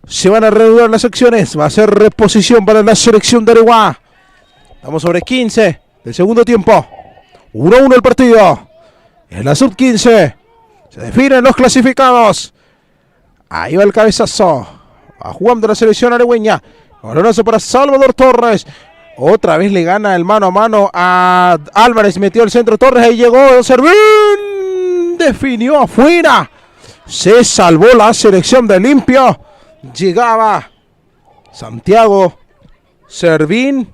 Se van a reanudar las acciones. Va a ser reposición para la selección de Areguá. Estamos sobre 15 del segundo tiempo. 1-1 el partido. En la sub-15 se definen los clasificados. Ahí va el cabezazo. Va jugando la selección aregüeña. Balonazo para Salvador Torres. Otra vez le gana el mano a mano a Álvarez. Metió el centro Torres. Ahí llegó Servín. Definió afuera. Se salvó la selección de Limpio. Llegaba Santiago Servín.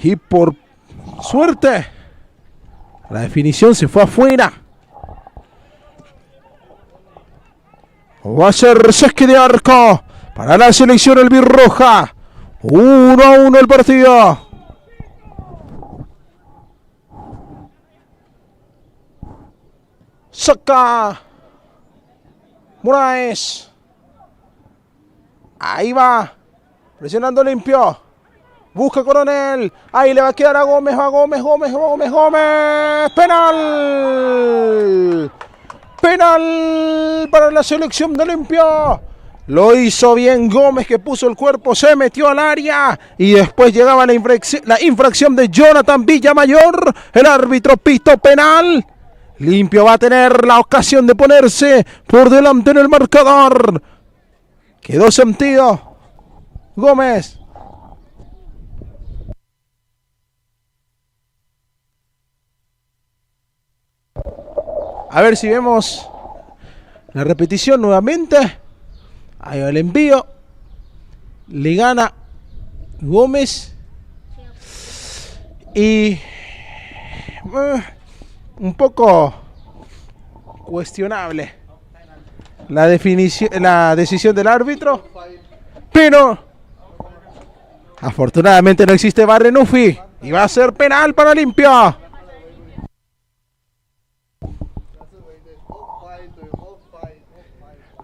Y por suerte la definición se fue afuera. Va a ser saque de arco para la selección albirroja. 1-1 el partido. Saca Moraes. Ahí va. Presionando Limpio. Busca Coronel. Ahí le va a quedar a Gómez. A Gómez. Penal. Penal para la selección de Limpio. Lo hizo bien Gómez, que puso el cuerpo, se metió al área. Y después llegaba la infracción de Jonathan Villamayor. El árbitro pitó penal. Limpio va a tener la ocasión de ponerse por delante en el marcador. Quedó sentido Gómez. A ver si vemos la repetición nuevamente. Ahí va el envío. Le gana Gómez. Y un poco cuestionable la decisión del árbitro. Pero afortunadamente no existe Barrenufi. Y va a ser penal para Limpio.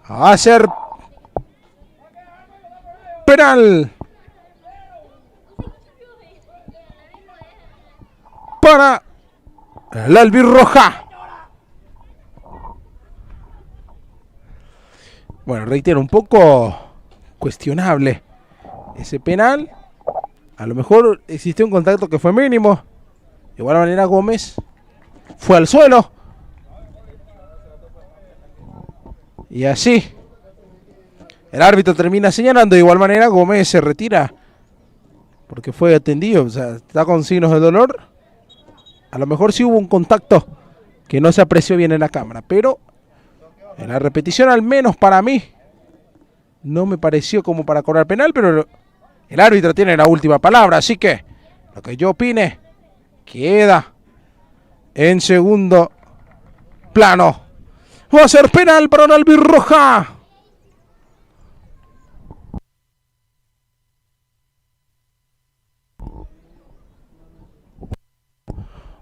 Va a ser penal para la albirroja. Bueno, reitero, un poco cuestionable ese penal. A lo mejor existió un contacto que fue mínimo. De igual manera Gómez fue al suelo. Y así el árbitro termina señalando. De igual manera Gómez se retira porque fue atendido. O sea, está con signos de dolor. A lo mejor sí hubo un contacto que no se apreció bien en la cámara. Pero en la repetición, al menos para mí, no me pareció como para cobrar penal. Pero el árbitro tiene la última palabra. Así que lo que yo opine queda en segundo plano. Va a ser penal para la albirroja.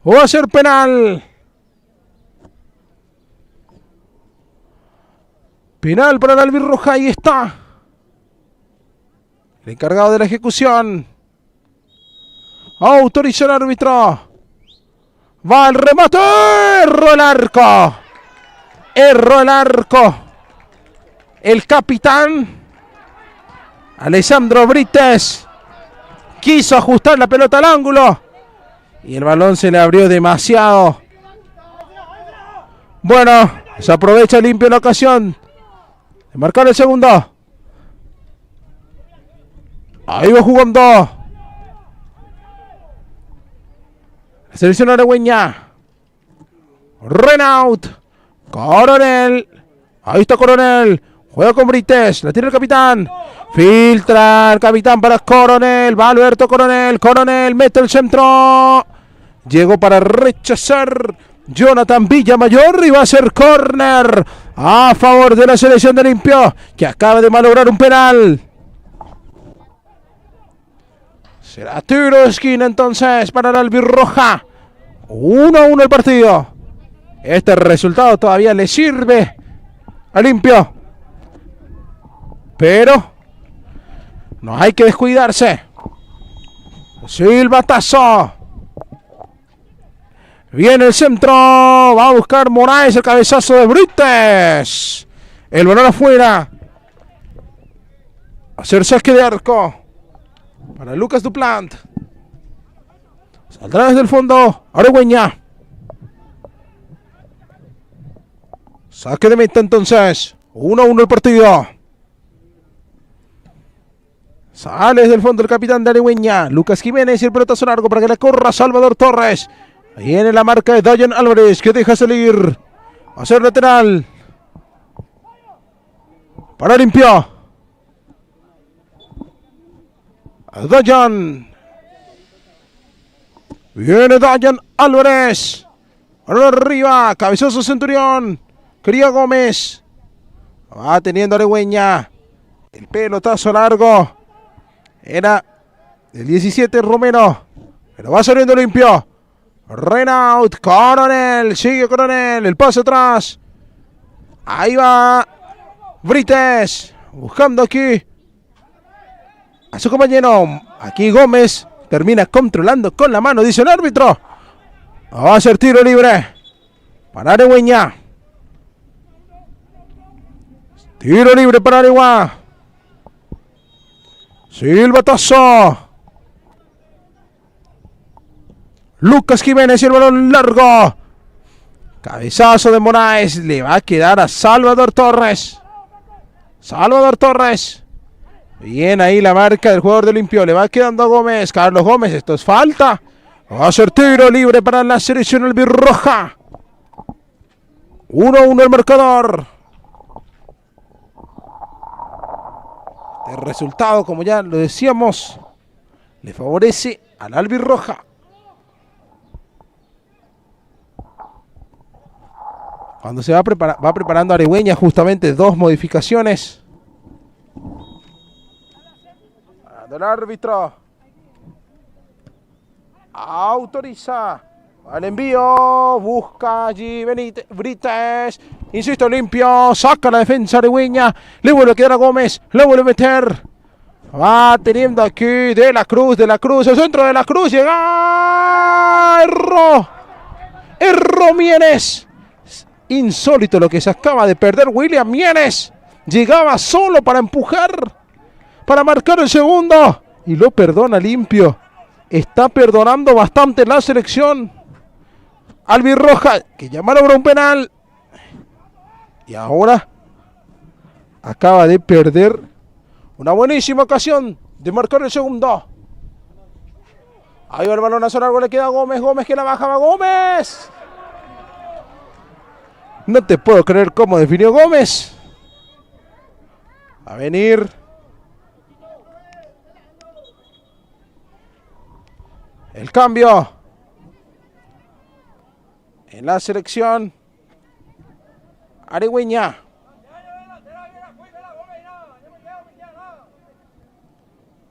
Va a ser penal. Penal para la albirroja. Ahí está el encargado de la ejecución. Autoriza el árbitro. Va el remate. Erró el arco. Erró el arco. El capitán Alessandro Brites quiso ajustar la pelota al ángulo y el balón se le abrió demasiado. Bueno, se aprovecha Limpio la ocasión de marcar el segundo. Ahí va jugando la selección aregüeña. Renaud. Coronel. Ahí está Coronel. Juega con Brites. La tiene el capitán. Filtra el capitán para Coronel. Va Alberto Coronel. Coronel mete el centro. Llegó para rechazar Jonathan Villamayor. Y va a ser córner a favor de la selección de Limpio, que acaba de malograr un penal. Será tiro de esquina entonces para la albirroja. 1-1 el partido. Este resultado todavía le sirve a Limpio. Pero no hay que descuidarse. Silbatazo. Viene el centro. Va a buscar Moraes el cabezazo de Brites. El balón afuera. hacer saque de arco para Lucas Duplant. Saldrá desde el fondo Arigüeña. Saque de meta entonces. 1-1 el partido. Sale desde el fondo el capitán de Arigüeña, Lucas Jiménez, y el pelotazo largo para que le corra Salvador Torres. Ahí viene la marca de Dayan Álvarez, que deja salir. Va a ser lateral. Para limpio. Dayan. Viene Dayan Álvarez. Ahora arriba. Cabezoso Centurión. Quería Gómez. Va teniendo Arigüeña. El pelotazo largo. Era el 17 Romero. Pero va saliendo limpio. Renaud. Coronel. Sigue Coronel. El pase atrás. Ahí va Brites. Buscando aquí a su compañero. Aquí Gómez. Termina controlando con la mano. Dice el árbitro. Va a ser tiro libre para Arigüeña. Tiro libre para Arigua. Silbatazo. Lucas Jiménez y el balón largo. Cabezazo de Moraes. Le va a quedar a Salvador Torres. Salvador Torres. Bien ahí la marca del jugador de Olimpio. Le va quedando a Gómez. Carlos Gómez. Esto es falta. Va a ser tiro libre para la selección albirroja. 1-1 el marcador. El resultado, como ya lo decíamos, le favorece al albirroja. Cuando se va preparando Arigüeña, justamente dos modificaciones. El árbitro autoriza al envío. Busca allí Brites. Insisto, limpio. Saca la defensa Arigüeña. Le vuelve a quedar a Gómez. Le vuelve a meter. Va teniendo aquí De la Cruz. El centro de la Cruz. Llega. Erró Mieres. Insólito lo que se acaba de perder William Mieres. Llegaba solo para empujar, para marcar el segundo. Y lo perdona limpio. Está perdonando bastante la selección albirroja, que llamaron a un penal. Y ahora acaba de perder una buenísima ocasión de marcar el segundo. Ahí va el balón a largo, le queda a Gómez. Gómez que la bajaba. Gómez. No te puedo creer cómo definió Gómez. A venir. El cambio en la selección Arigüeña.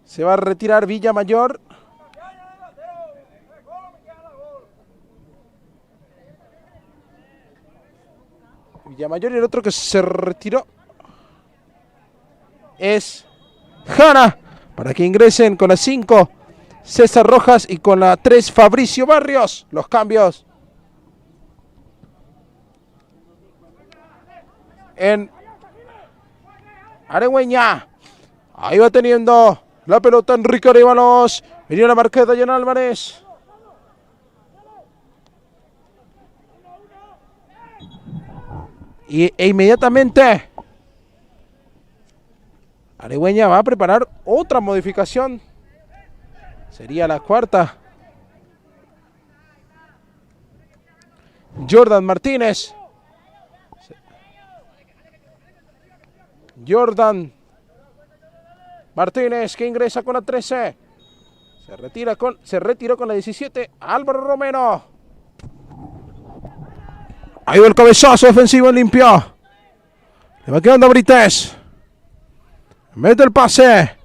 Se va a retirar Villamayor. Villamayor, y el otro que se retiró es Jara. Para que ingresen con la 5 César Rojas y con la 3 Fabricio Barrios. Los cambios en Arigüeña. Ahí va teniendo la pelota Enrique Arévalos. Venía la marca de Dayan Álvarez. E inmediatamente Arigüeña va a preparar otra modificación. Sería la cuarta. Jordan Martínez. Jordan Martínez, que ingresa con la 13. Se retiró con la 17. Álvaro Romero. Ahí va el cabezazo defensivo limpio. Le va quedando a Brites. Mete el pase.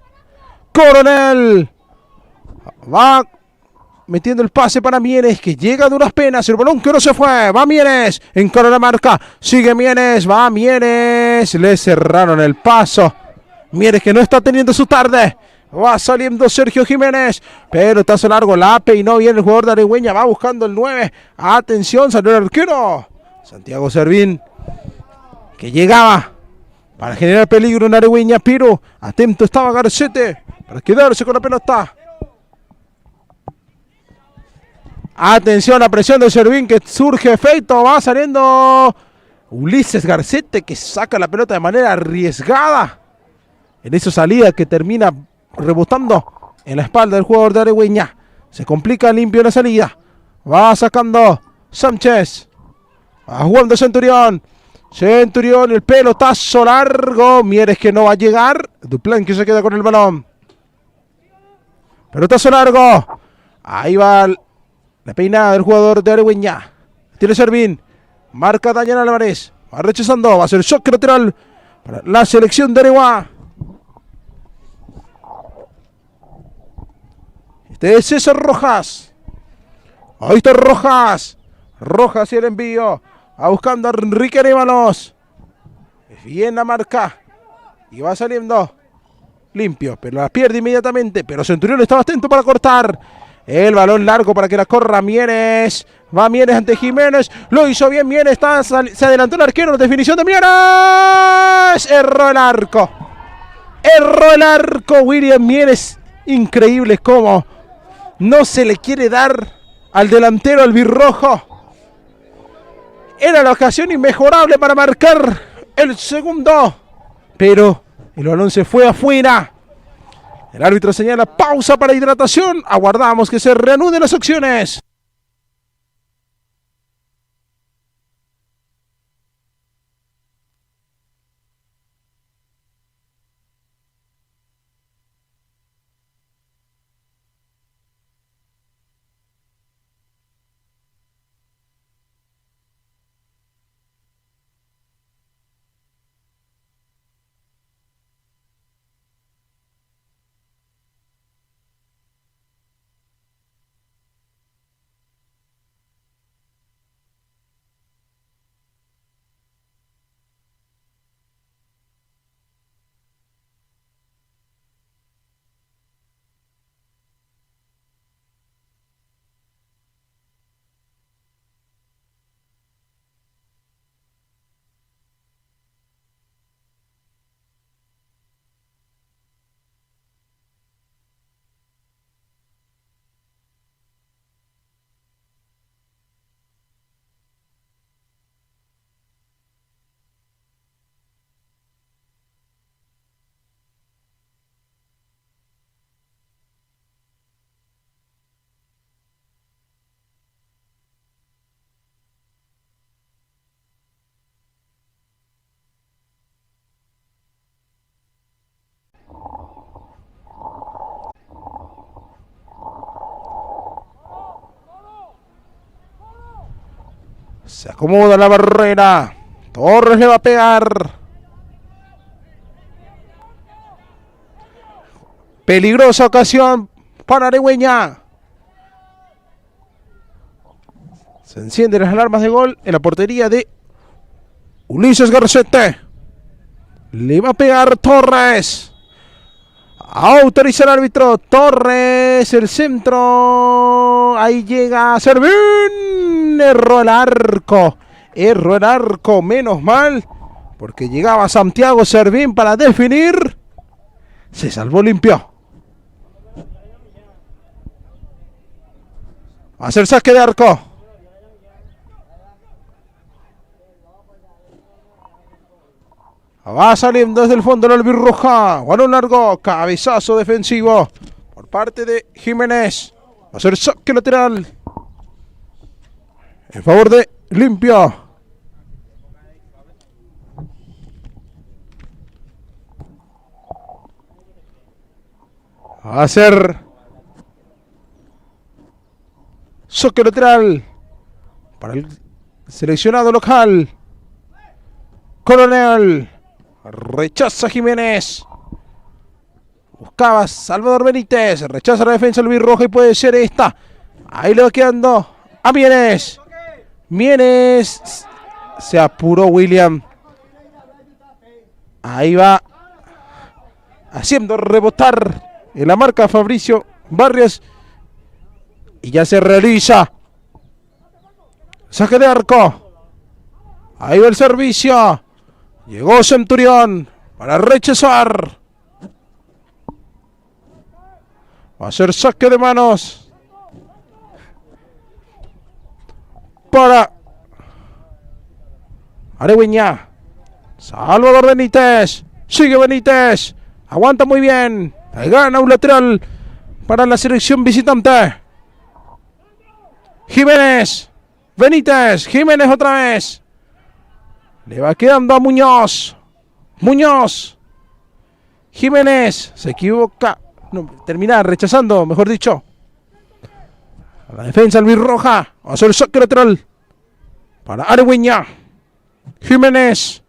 Coronel. Va metiendo el pase para Mieres, que llega a duras penas. El balón que no se fue. Va Mieres. Encara la marca. Sigue Mieres. Va Mieres. Le cerraron el paso. Mieres, que no está teniendo su tarde. Va saliendo Sergio Jiménez. Pero está largo. La peinó bien el jugador de Arigüeña. Va buscando el 9. Atención, salió el arquero Santiago Servín, que llegaba para generar peligro en Areguiña, pero atento estaba Garcete para quedarse con la pelota. Atención, la presión de Servín que surge efecto, va saliendo Ulises Garcete que saca la pelota de manera arriesgada. En esa salida que termina rebotando en la espalda del jugador de Areguiña. Se complica limpio la salida. Va sacando Sánchez. Va jugando Centurión. Centurión, el pelotazo largo. Mieres que no va a llegar. Duplán que se queda con el balón. Pelotazo largo. Ahí va la peinada del jugador de Areguiña. Tiene Servín. Marca Dayan Álvarez. Va rechazando. Va a ser choque lateral para la selección de Areguá. Este es César Rojas. Ahí está Rojas. Rojas y el envío. Va buscando a Enrique Arévalos. Bien la marca. Y va saliendo limpio. Pero la pierde inmediatamente. Pero Centurión estaba atento para cortar. El balón largo para que la corra Mieres. Va Mieres ante Jiménez. Lo hizo bien Mieres. Se adelantó el arquero. Definición de Mieres. Erró el arco. Erró el arco William Mieres. Increíble cómo no se le quiere dar al delantero albirrojo. Era la ocasión inmejorable para marcar el segundo. Pero el balón se fue afuera. El árbitro señala pausa para hidratación. Aguardamos que se reanuden las acciones. Se acomoda la barrera. Torres le va a pegar. Peligrosa ocasión para Areguiña. Se encienden las alarmas de gol en la portería de Ulises Garcete. Le va a pegar Torres. Autoriza el árbitro. Torres, el centro. Ahí llega Servín. Erró el arco. Erró el arco. Menos mal. Porque llegaba Santiago Servín para definir. Se salvó limpio. Va a ser saque de arco. Va saliendo desde el fondo el albirroja. Balón largo. Cabezazo defensivo por parte de Jiménez. Va a ser saque lateral en favor de Limpio. Va a ser saque lateral para el seleccionado local. Coronel. Rechaza Jiménez. Buscaba Salvador Benítez. Rechaza la defensa albirroja y puede ser esta. Ahí le va quedando a Mieres. Mieres. Se apuró William. Ahí va haciendo rebotar en la marca Fabricio Barrios. Y ya se realiza saque de arco. Ahí va el servicio. Llegó Centurión para rechazar. Va a ser saque de manos para Aregüeña. Salvador Benítez. Sigue Benítez. Aguanta muy bien. Gana un lateral para la selección visitante. Jiménez. Benítez. Jiménez otra vez. Le va quedando a Muñoz. Muñoz. Jiménez. Se equivoca. No, termina rechazando, mejor dicho. A la defensa albirroja. Va a ser el saque lateral para Aregüeña. Jiménez.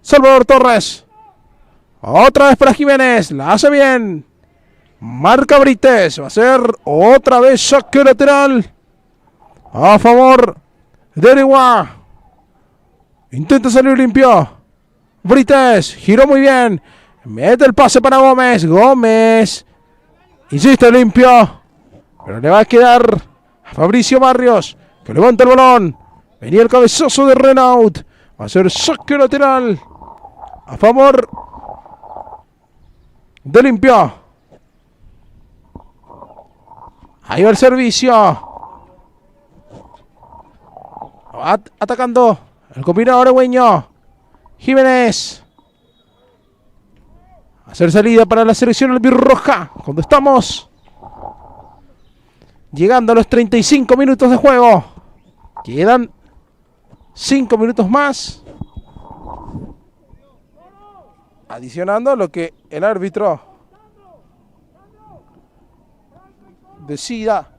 Salvador Torres. Otra vez para Jiménez. La hace bien. Marca Brites. Va a ser otra vez saque lateral a favor de Aregua. Intenta salir limpio. Brites. Giró muy bien. Mete el pase para Gómez. Gómez. Insiste limpio. Pero le va a quedar a Fabricio Barrios, que levanta el balón. Venía el cabezazo de Renaud. Va a ser saque lateral a favor de Limpio. Ahí va el servicio. Atacando el combinado aregüeño. Jiménez. Hacer salida para la selección albirroja. Cuando estamos llegando a los 35 minutos de juego. Quedan 5 minutos más. Adicionando lo que el árbitro decida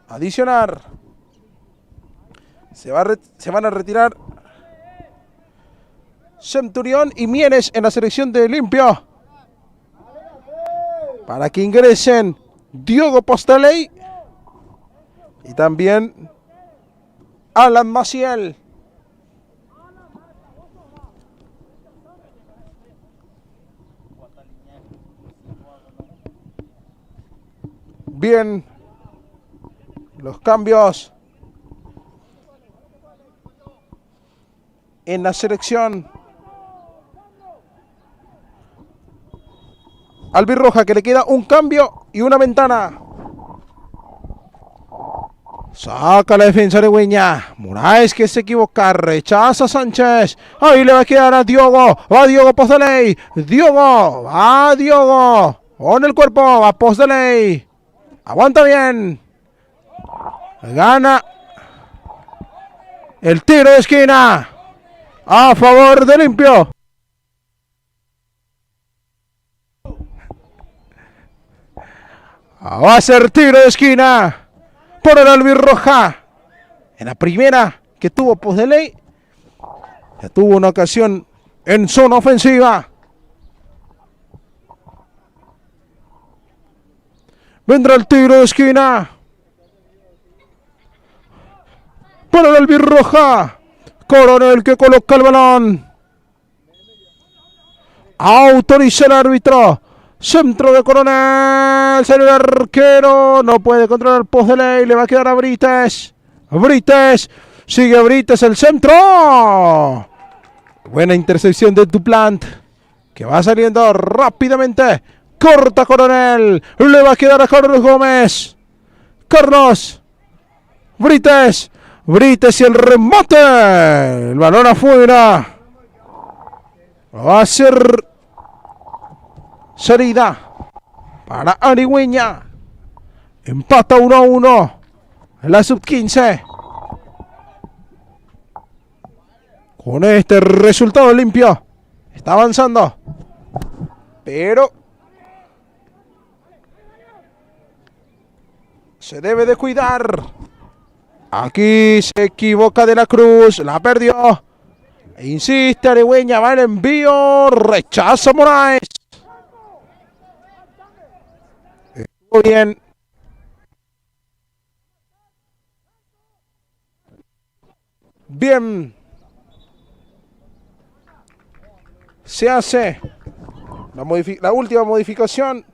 adicionar. Se van a retirar Centurión y Mieres en la selección de Limpio, para que ingresen Diogo Posteley y también Alan Maciel. Bien, los cambios en la selección albirroja, que le queda un cambio y una ventana. Saca la defensa aregüeña. Moraes, que se equivoca. Rechaza a Sánchez. Ahí le va a quedar a Diogo. Va Diogo Posteley. Diogo. Va Diogo. Con el cuerpo. Va Posteley. Aguanta bien. Gana el tiro de esquina a favor de Limpio. Va a ser tiro de esquina por el albirroja. En la primera que tuvo Posteley, ya tuvo una ocasión en zona ofensiva. Vendrá el tiro de esquina para el albirroja. Coronel, que coloca el balón. Autoriza el árbitro. Centro de Coronel. Sale el arquero. No puede controlar Posteley. Le va a quedar a Brites. Brites. Sigue Brites, el centro. Buena intercepción de Duplant, que va saliendo rápidamente. Corta Coronel. Le va a quedar a Carlos Gómez. Carlos. Brites. Brites y el remate. El balón afuera. Va a ser salida para Aregüeña. Empata 1-1 en la sub-15. Con este resultado Limpio está avanzando, pero se debe de cuidar. Aquí se equivoca De la Cruz. La perdió. Insiste Aregüeña. Va el envío. Rechaza Moraes. Estuvo bien. Bien. Se hace la última modificación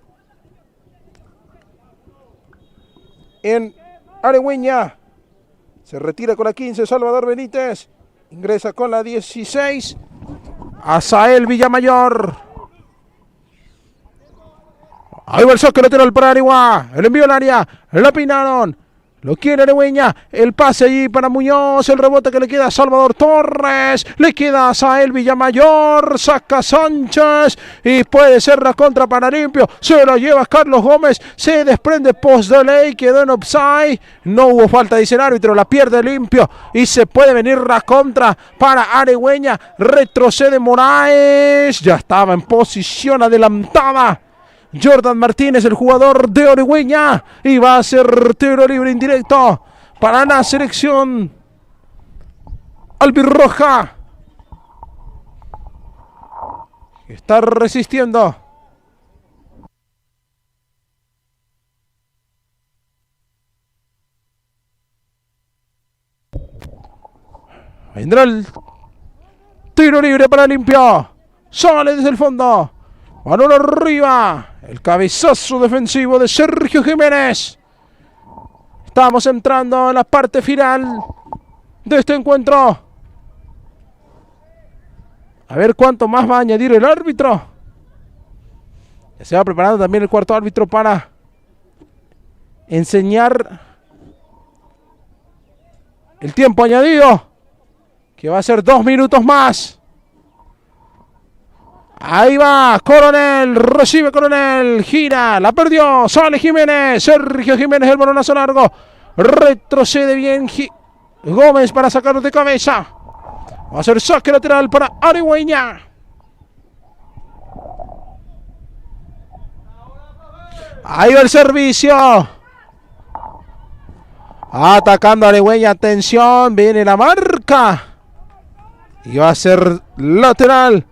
en Aregüeña. Se retira con la 15 Salvador Benítez. Ingresa con la 16. Azael Villamayor. Ahí va el saque lateral para Areguá. El envío al área. La pinaron. Lo quiere Arigüeña. El pase allí para Muñoz. El rebote que le queda a Salvador Torres. Le queda a Azael Villamayor. Saca Sánchez. Y puede ser la contra para Limpio. Se lo lleva Carlos Gómez. Se desprende post de ley. Quedó en offside. No hubo falta, dice el árbitro. La pierde Limpio. Y se puede venir la contra para Arigüeña. Retrocede Moraes. Ya estaba en posición adelantada Jordan Martínez, el jugador de Arigüeña, y va a ser tiro libre indirecto para la selección albirroja. Está resistiendo. Vendrá el tiro libre para Limpio. Sale desde el fondo. Balón arriba. El cabezazo defensivo de Sergio Jiménez. Estamos entrando en la parte final de este encuentro. A ver cuánto más va a añadir el árbitro. Ya se va preparando también el cuarto árbitro para enseñar el tiempo añadido, que va a ser 2 minutos más. Ahí va, Coronel, recibe Coronel, gira, la perdió, sale Jiménez, Sergio Jiménez, el balonazo largo, retrocede bien Gómez para sacarlo de cabeza. Va a ser saque lateral para Arigüeña. Ahí va el servicio. Atacando a Arigüeña, atención, viene la marca. Y va a ser lateral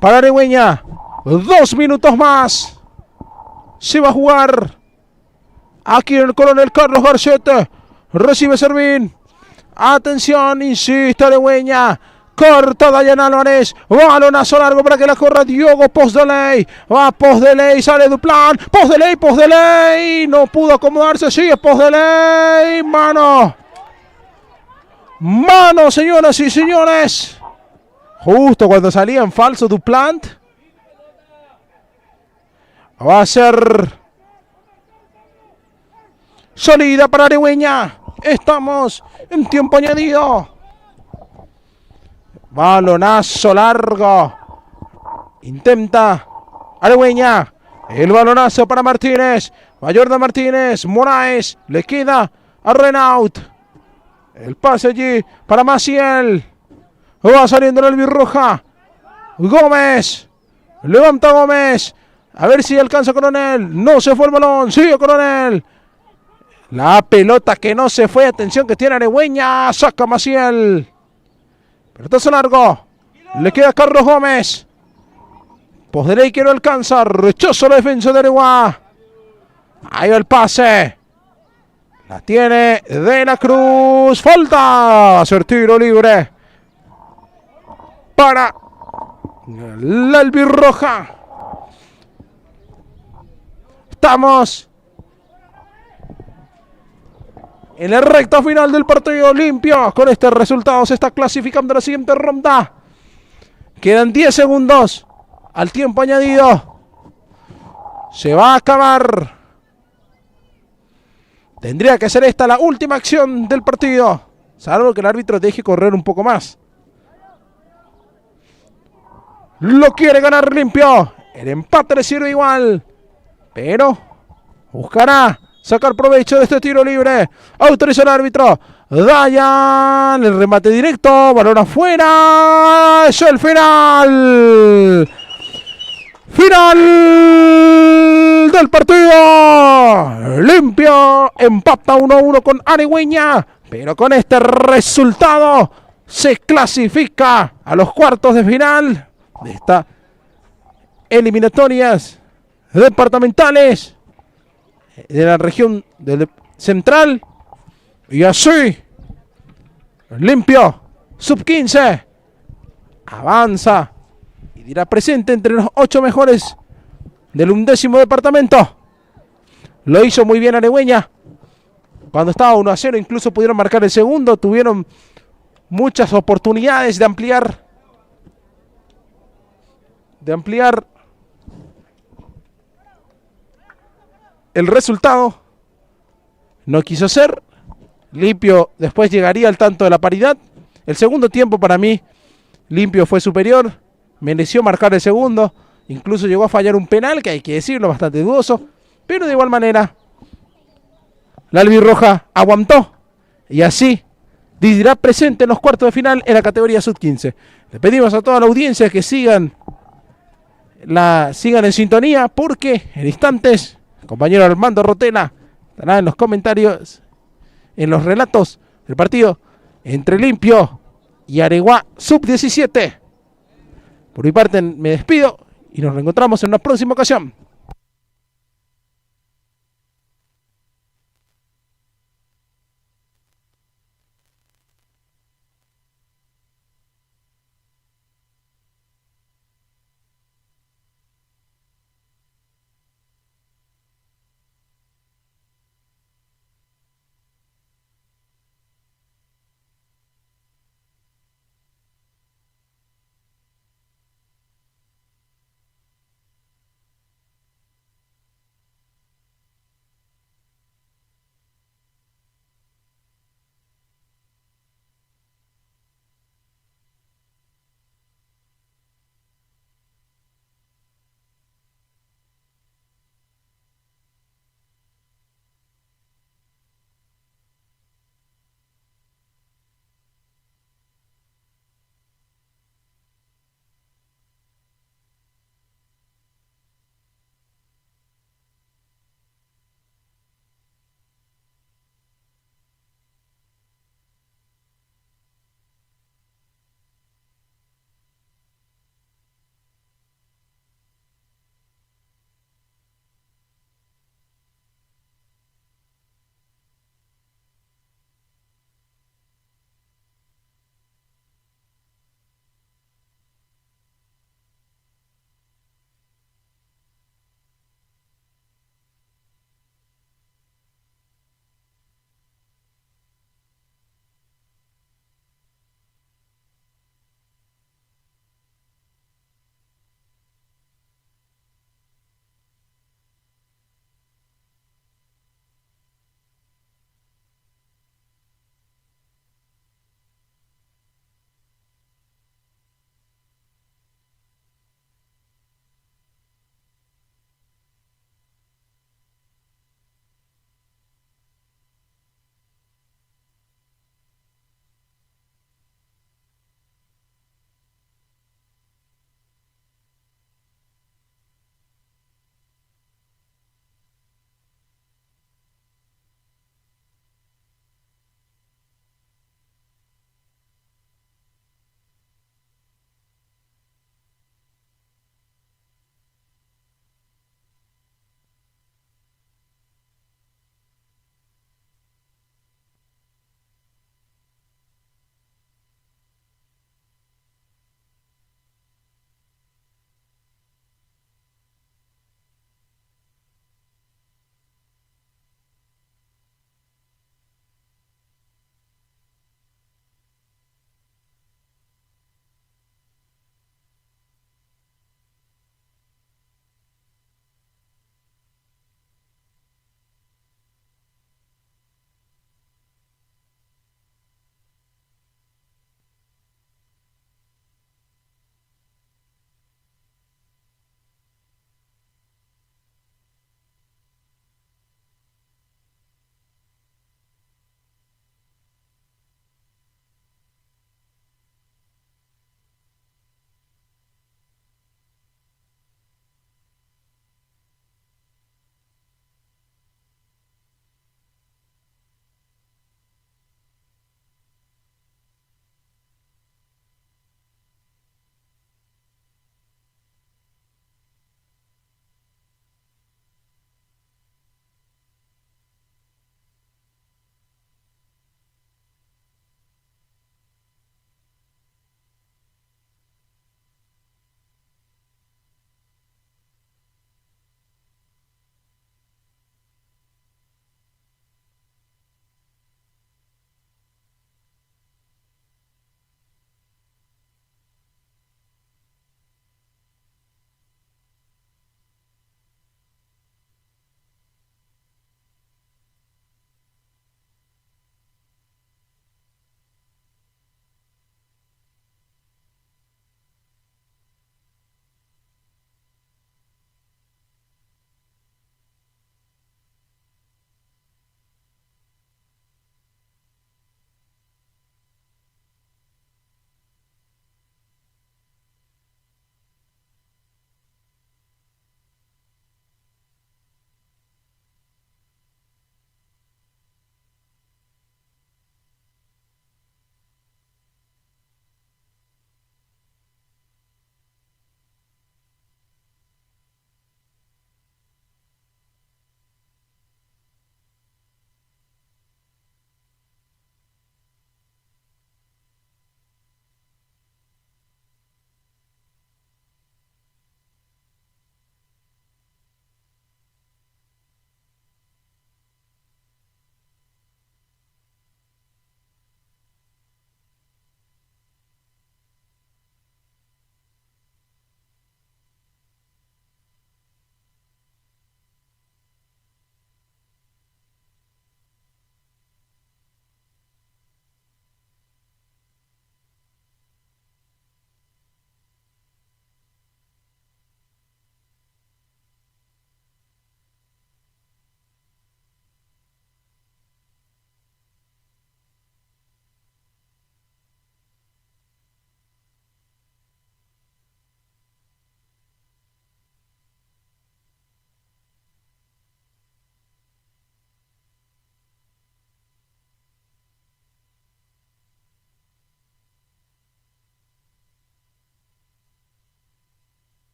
para Arigüeña. 2 minutos más. Se va a jugar. Aquí el Coronel Carlos Garcete. Recibe Servín. Atención, insiste Arigüeña. Corta Dayan Álvarez. Balonazo largo para que la corra Diogo Postdeley. Va Postdeley, sale Duplán. Postdeley. No pudo acomodarse. Sigue Postdeley. Mano, señoras y señores. Justo cuando salía en falso Duplant. Va a ser salida para Arigüeña. Estamos en tiempo añadido. Balonazo largo. Intenta Arigüeña. El balonazo para Martínez. Va Jordan Martínez. Moraes. Le queda a Renaud. El pase allí para Maciel. Va saliendo la albirroja. Gómez. Levanta Gómez. A ver si alcanza Coronel. No se fue el balón. Sigue Coronel. La pelota que no se fue. Atención que tiene Arigüeña. Saca Maciel. Pelotazo largo. Le queda a Carlos Gómez. Postdeley que no alcanza. Rechazo la defensa de Arigüeña. Ahí va el pase. La tiene De la Cruz. Falta. Va a ser tiro libre para la albirroja. Estamos en la recta final del partido. Limpio. Con este resultado se está clasificando a la siguiente ronda. Quedan 10 segundos al tiempo añadido. Se va a acabar. Tendría que ser esta la última acción del partido, salvo que el árbitro deje correr un poco más. Lo quiere ganar Limpio. El empate le sirve igual, pero buscará sacar provecho de este tiro libre. Autoriza el árbitro. Dayan, el remate directo, balón afuera. Es el final. Final del partido. Limpio empata 1-1 con Arigüeña, pero con este resultado se clasifica a los cuartos de final de estas eliminatorias departamentales de la región central. Y así Limpio sub-15 avanza y dirá presente entre los 8 mejores del 11º departamento. Lo hizo muy bien Arigüeña. Cuando estaba 1-0 incluso pudieron marcar el segundo. Tuvieron muchas oportunidades de ampliar el resultado. No quiso ser. Limpio después llegaría al tanto de la paridad. El segundo tiempo para mí, Limpio fue superior, mereció marcar el segundo, incluso llegó a fallar un penal, que hay que decirlo, bastante dudoso, pero de igual manera, la albirroja aguantó, y así dirá presente en los cuartos de final en la categoría sub-15. Le pedimos a toda la audiencia que sigan en sintonía, porque en instantes el compañero Armando Rotela estará en los comentarios, en los relatos del partido entre Limpio y Areguá sub-17. Por mi parte me despido y nos reencontramos en una próxima ocasión.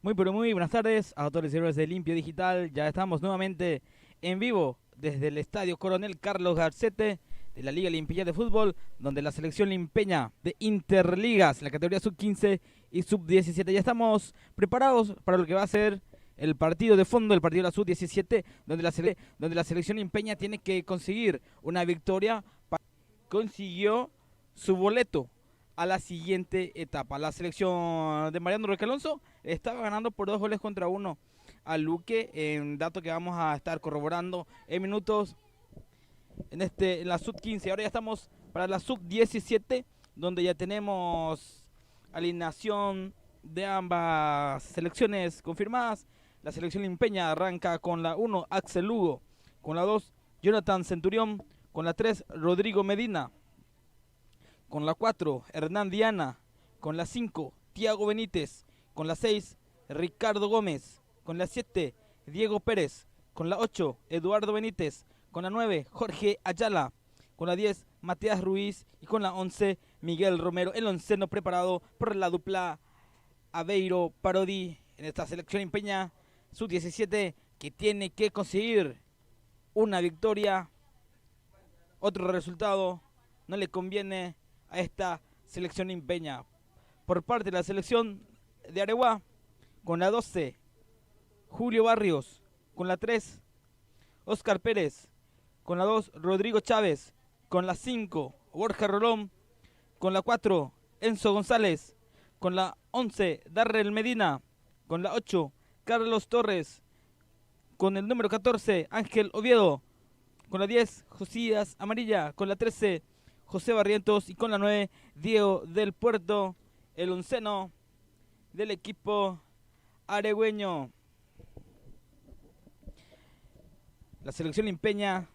Muy pero muy buenas tardes a todos los seguidores de Limpio Digital. Ya estamos nuevamente en vivo desde el Estadio Coronel Carlos Garcete de la Liga Limpiña de Fútbol, donde la selección limpeña de Interligas, la categoría sub-15 y sub-17, ya estamos preparados para lo que va a ser el partido de fondo, el partido de la sub-17, donde la selección limpeña tiene que conseguir una victoria. Consiguió su boleto a la siguiente etapa. La selección de Mariano Roque Alonso estaba ganando por 2-1 a Luque, en dato que vamos a estar corroborando en minutos en la sub-15. Ahora ya estamos para la sub-17, donde ya tenemos alineación de ambas selecciones confirmadas. La selección limpeña arranca con la 1, Axel Lugo, con la 2, Jonathan Centurión, con la 3, Rodrigo Medina, con la 4, Hernán Diana, con la 5, Tiago Benítez, con la 6, Ricardo Gómez, con la 7, Diego Pérez, con la 8, Eduardo Benítez, con la 9, Jorge Ayala, con la 10, Matías Ruiz y con la 11, Miguel Romero, el onceno preparado por la dupla Aveiro Parodi en esta selección limpeña sub-17, que tiene que conseguir una victoria. Otro resultado no le conviene a esta selección limpeña. Por parte de la selección de Areguá, con la 12, Julio Barrios, con la 3, Oscar Pérez, con la 2, Rodrigo Chávez, con la 5, Borja Rolón, con la 4, Enzo González, con la 11, Darrell Medina, con la 8, Carlos Torres, con el número 14, Ángel Oviedo, con la 10, Josías Amarilla, con la 13, José Barrientos y con la 9, Diego del Puerto, el onceno del equipo aregüeño. La selección limpeña,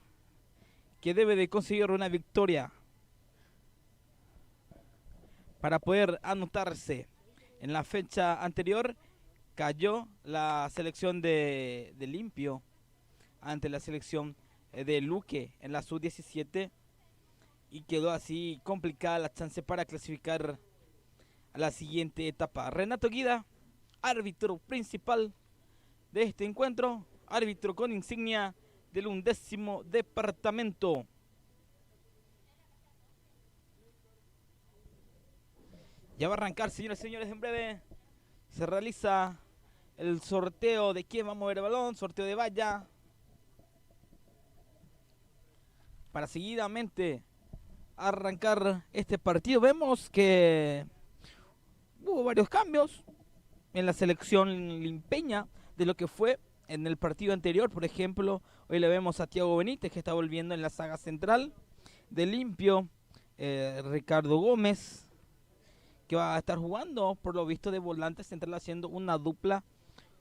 que debe de conseguir una victoria para poder anotarse. En la fecha anterior cayó la selección de Limpio ante la selección de Luque en la sub-17 y quedó así complicada la chance para clasificar a la siguiente etapa. Renato Guida, árbitro principal de este encuentro, árbitro con insignia del 11º departamento. Ya va a arrancar, señoras y señores, en breve se realiza el sorteo de quién va a mover el balón, sorteo de valla, para seguidamente arrancar este partido. Vemos que hubo varios cambios en la selección limpeña de lo que fue en el partido anterior. Por ejemplo, hoy le vemos a Tiago Benítez, que está volviendo en la saga central de Limpio, Ricardo Gómez, que va a estar jugando por lo visto de volante central, haciendo una dupla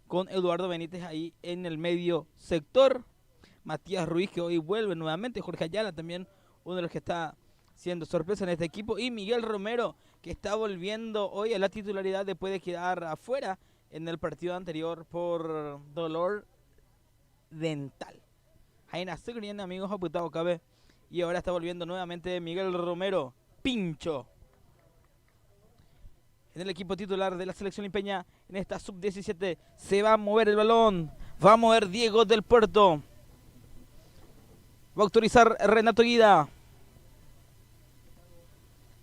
con Eduardo Benítez ahí en el medio sector. Matías Ruiz, que hoy vuelve nuevamente, Jorge Ayala también, uno de los que está siendo sorpresa en este equipo, y Miguel Romero, que está volviendo hoy a la titularidad después de quedar afuera en el partido anterior por dolor dental. Jaina Seguriana, amigos, aputado cabe, y ahora está volviendo nuevamente Miguel Romero, pincho, en el equipo titular de la selección limpeña en esta sub-17. Se va a mover el balón, va a mover Diego del Puerto, va a autorizar Renato Guida.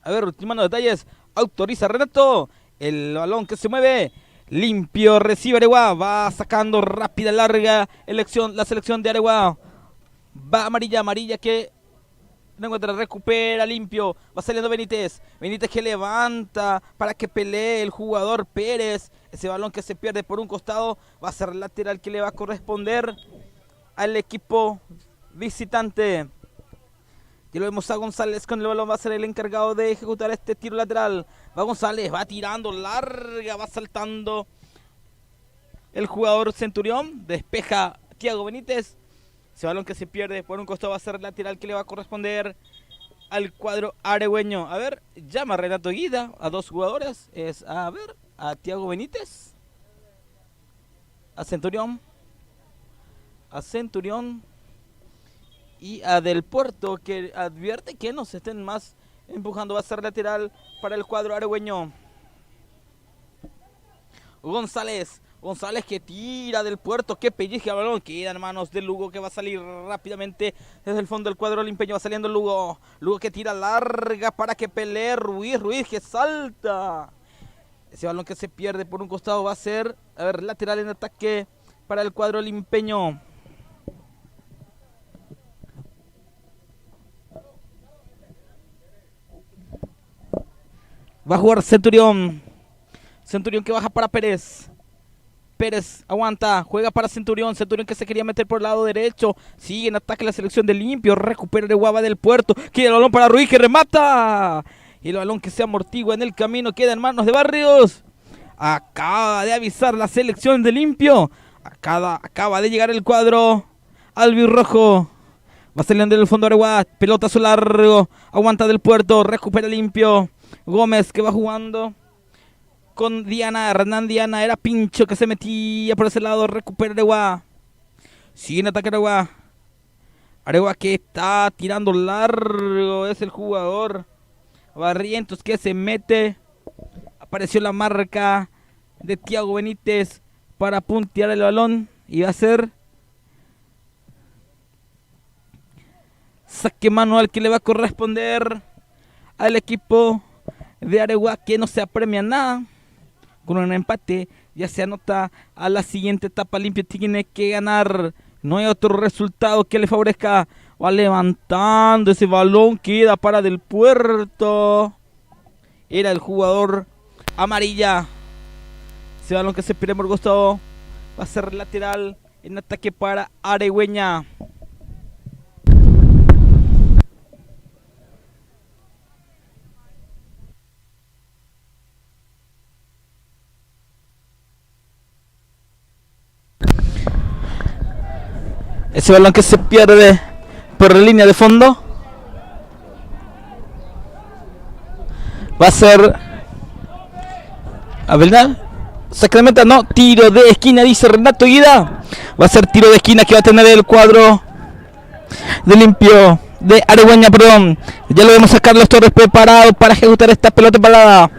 A ver, ultimando detalles, autoriza Renato, el balón que se mueve, Limpio, recibe Areguá, va sacando rápida, larga la selección de Areguá, va amarilla que no encuentra, recupera Limpio, va saliendo Benítez que levanta para que pelee el jugador Pérez, ese balón que se pierde por un costado, va a ser lateral que le va a corresponder al equipo visitante. Y lo vemos a González con el balón, va a ser el encargado de ejecutar este tiro lateral. Va González, va tirando larga, va saltando el jugador Centurión, despeja Tiago Benítez. Ese balón que se pierde por un costado va a ser lateral que le va a corresponder al cuadro aregüeño. A ver, llama Renato Guida a dos jugadores. Es, a ver, a Tiago Benítez, a Centurión y a Del Puerto, que advierte que no se estén más empujando. Va a ser lateral para el cuadro aregüeño. González González que tira del puerto, que pellizca el balón, queda en manos de Lugo que va a salir rápidamente desde el fondo del cuadro limpeño, va saliendo Lugo, Lugo que tira larga para que pelee Ruiz, Ruiz que salta. Ese balón que se pierde por un costado va a ser, a ver, lateral en ataque para el cuadro limpeño. Va a jugar Centurión. Centurión que baja para Pérez. Pérez aguanta, juega para Centurión. Centurión que se quería meter por el lado derecho. Sigue en ataque la selección de Limpio. Recupera el Guava del Puerto. Queda el balón para Ruiz que remata. Y el balón que se amortigua en el camino queda en manos de Barrios. Acaba de avisar la selección de Limpio. Acaba de llegar el cuadro albirrojo. Va saliendo del fondo Areguá. Pelotazo largo. Aguanta del Puerto. Recupera Limpio. Gómez que va jugando con Diana, Hernán Diana, era Pincho que se metía por ese lado, recupera Areguá. Sigue en ataque Areguá. Areguá que está tirando largo, es el jugador Barrientos que se mete. Apareció la marca de Thiago Benítez para puntear el balón y va a ser saque manual que le va a corresponder al equipo de Areguá, que no se apremia nada. Con un empate ya se anota a la siguiente etapa. Limpio tiene que ganar. No hay otro resultado que le favorezca. Va levantando ese balón. Queda para del Puerto. Era el jugador amarilla. Ese balón que se pierde por gusto va a ser lateral en ataque para Aregüeña. Ese balón que se pierde por la línea de fondo va a ser a verdad Sacramento, no, tiro de esquina, dice Renato Guida. Va a ser tiro de esquina que va a tener el cuadro de Limpio de Aregüeña, perdón. Ya lo vemos a Carlos Torres preparado para ejecutar esta pelota parada.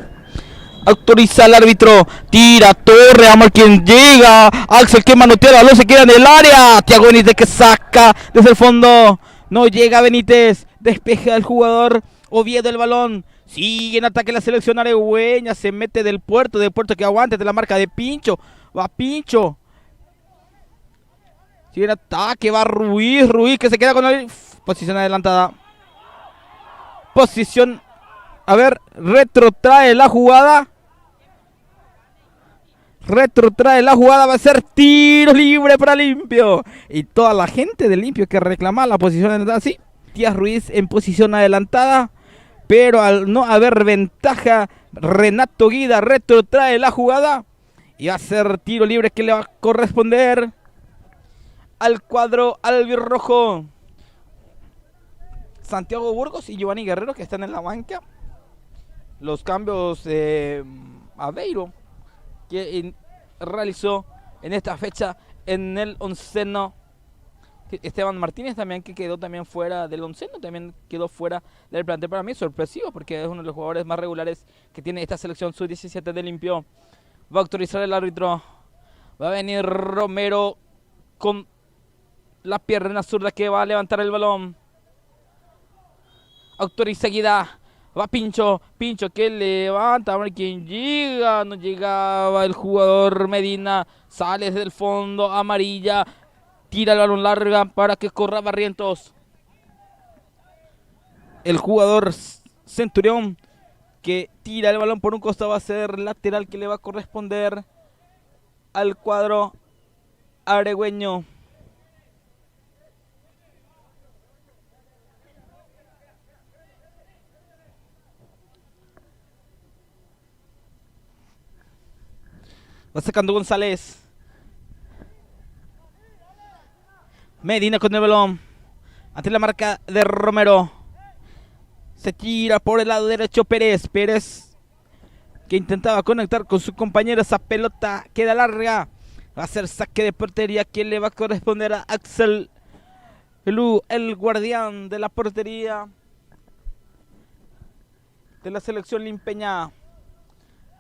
Autoriza al árbitro, tira Torre, amor quien llega, Axel que manotea el balón, se queda en el área, Thiago Benítez que saca desde el fondo, no llega Benítez, despeja el jugador Oviedo el balón, sigue en ataque la selección aregüeña, se mete del Puerto que aguante de la marca de Pincho, va Pincho, sigue en ataque, va Ruiz que se queda con la posición adelantada, posición, a ver, retrotrae la jugada, va a ser tiro libre para Limpio. Y toda la gente de Limpio que reclama la posición adelantada, sí. Tías Ruiz en posición adelantada, pero al no haber ventaja, Renato Guida retrotrae la jugada. Y va a ser tiro libre que le va a corresponder al cuadro albirrojo. Santiago Burgos y Giovanni Guerrero que están en la banca. Los cambios de Aveiro que realizó en esta fecha en el onceno. Esteban Martínez también, que quedó también fuera del onceno, también quedó fuera del plantel. Para mí sorpresivo porque es uno de los jugadores más regulares que tiene esta selección sub-17 de Limpio. Va a autorizar el árbitro, va a venir Romero con la pierna zurda que va a levantar el balón. Autoriza Guida. Va Pincho que levanta, a ver quién llega, no llegaba el jugador Medina, sale desde el fondo, amarilla, tira el balón larga para que corra Barrientos. El jugador Centurión que tira el balón por un costado va a ser lateral que le va a corresponder al cuadro aregüeño. Va sacando González. Medina con el balón. Ante la marca de Romero. Se tira por el lado derecho Pérez. Pérez que intentaba conectar con su compañero. Esa pelota queda larga. Va a ser saque de portería que le va a corresponder a Axel Lu, el guardián de la portería de la selección limpeña.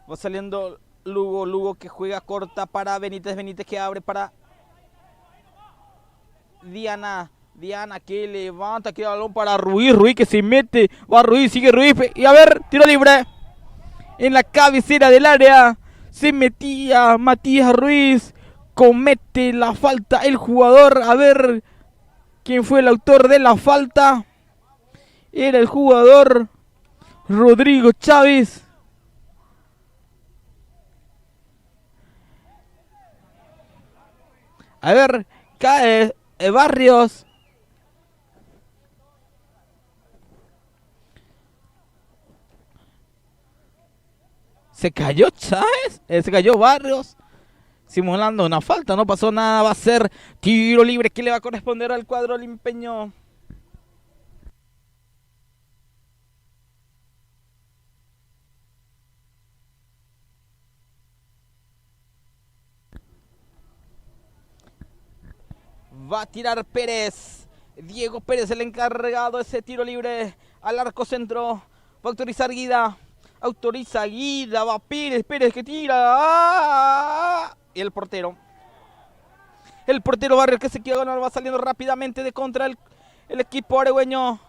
Va saliendo Lugo que juega corta para Benítez. Benítez que abre para Diana que levanta, que el balón para Ruiz que se mete, va Ruiz, sigue Ruiz, y a ver, tiro libre, en la cabecera del área, se metía Matías Ruiz, comete la falta el jugador, a ver, ¿quién fue el autor de la falta? Era el jugador Rodrigo Chávez. A ver, cae Barrios. Se cayó Chávez, se cayó Barrios, simulando una falta, no pasó nada, va a ser tiro libre que le va a corresponder al cuadro limpeño. Va a tirar Pérez, Diego Pérez el encargado de ese tiro libre al arco centro, va a autorizar Guida. Autoriza Guida, va Pérez que tira. ¡Ah! Y el portero Barrios que se quiere ganar, va saliendo rápidamente de contra el equipo aregüeño.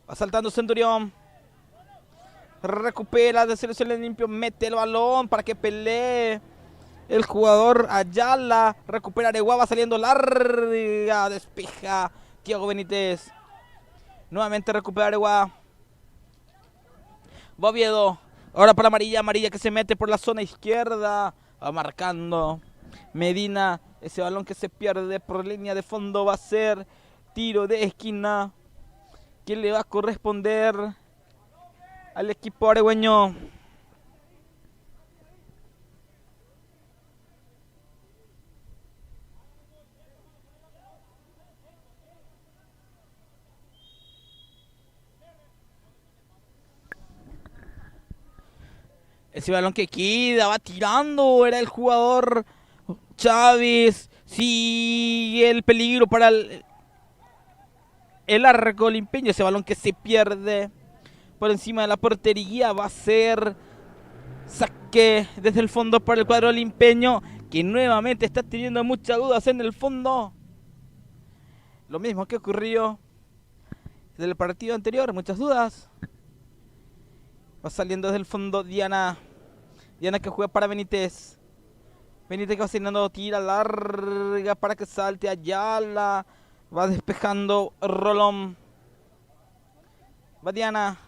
Va saltando Centurión. Recupera de selección limpio, mete el balón para que pelee el jugador Ayala. Recupera Areguá, va saliendo larga, despeja Thiago Benítez. Nuevamente recupera Areguá. Va Oviedo, ahora para Amarilla que se mete por la zona izquierda, va marcando Medina, ese balón que se pierde por línea de fondo va a ser tiro de esquina que le va a corresponder al equipo aregüeño. Ese balón que queda, va tirando, era el jugador Chávez. Sigue el peligro para el arco limpeño. Ese balón que se pierde por encima de la portería va a ser saque desde el fondo para el cuadro limpeño, que nuevamente está teniendo muchas dudas en el fondo. Lo mismo que ocurrió del partido anterior, muchas dudas. Va saliendo desde el fondo Diana que juega para Benítez. Benítez que va haciendo tira larga para que salte Ayala. Va despejando Rolón. Va Diana.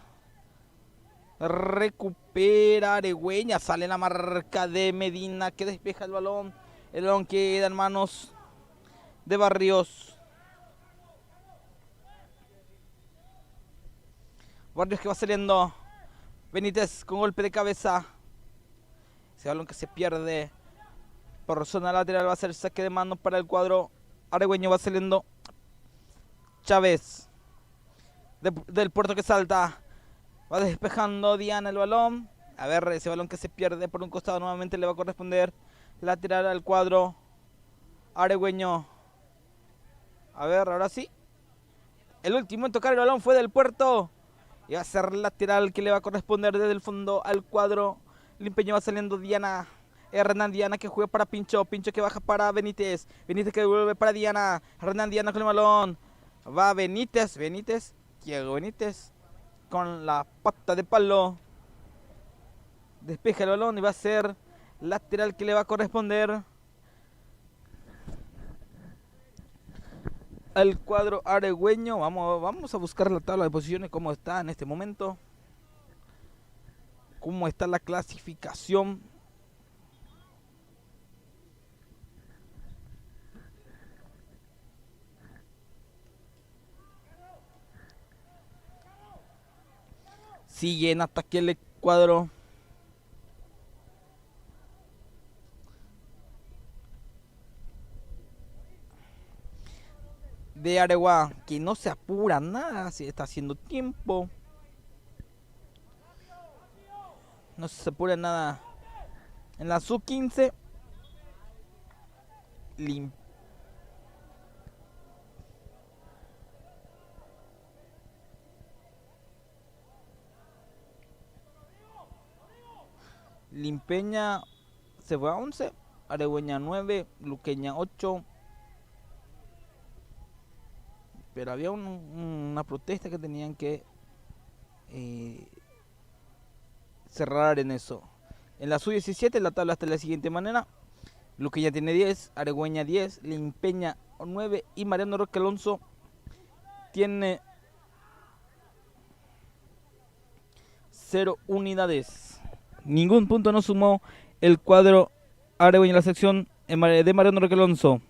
Recupera Aregüeña. Sale la marca de Medina que despeja el balón. El balón queda en manos de Barrios. Barrios que va saliendo. Benítez con golpe de cabeza. Ese balón que se pierde por zona lateral va a ser saque de mano para el cuadro aregüeño. Va saliendo Chávez del puerto que salta. Va despejando Diana el balón. A ver, ese balón que se pierde por un costado nuevamente le va a corresponder lateral al cuadro aregüeño. A ver, ahora sí. El último en tocar el balón fue del puerto. Y va a ser lateral que le va a corresponder desde el fondo al cuadro limpeño. Va saliendo Diana. Hernán Diana que juega para Pincho. Pincho que baja para Benítez. Benítez que devuelve para Diana. Hernán Diana con el balón. Va Benítez. Diego Benítez con la pata de palo. Despeja el balón y va a ser lateral que le va a corresponder al cuadro aregüeño. Vamos a buscar la tabla de posiciones, cómo está en este momento, cómo está la clasificación. Sigue en ataque el cuadro de Areguá, que no se apura nada, se está haciendo tiempo. No se apura nada. En la sub-15 Limpeña se fue a 11, Aregüeña 9, Luqueña 8. Pero había una protesta que tenían que cerrar en eso. En la sub-17 la tabla está de la siguiente manera. Luqueña tiene 10, Aregüeña 10, Limpeña 9 y Mariano Roque Alonso tiene 0 unidades. Ningún punto no sumó el cuadro Aregüeña en la sección de Mariano Roque Alonso.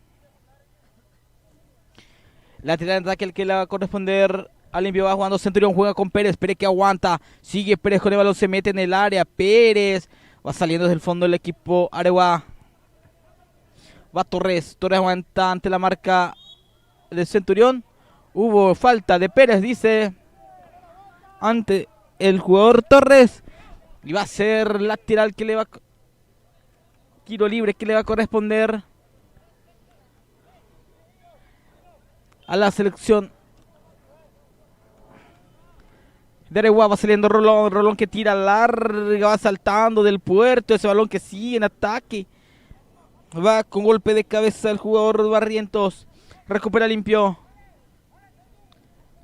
Lateral de ataque el que le va a corresponder a Limpio. Va jugando Centurión, juega con Pérez. Pérez que aguanta, sigue Pérez con el balón, se mete en el área. Pérez va saliendo desde el fondo del equipo Aregua. Va Torres, Torres aguanta ante la marca de Centurión. Hubo falta de Pérez, dice, ante el jugador Torres. Y va a ser lateral que le va, tiro libre que le va a corresponder a la selección de Aregua. Va saliendo Rolón, Rolón que tira larga, va saltando del puerto, ese balón que sigue en ataque. Va con golpe de cabeza el jugador Barrientos. Recupera Limpio.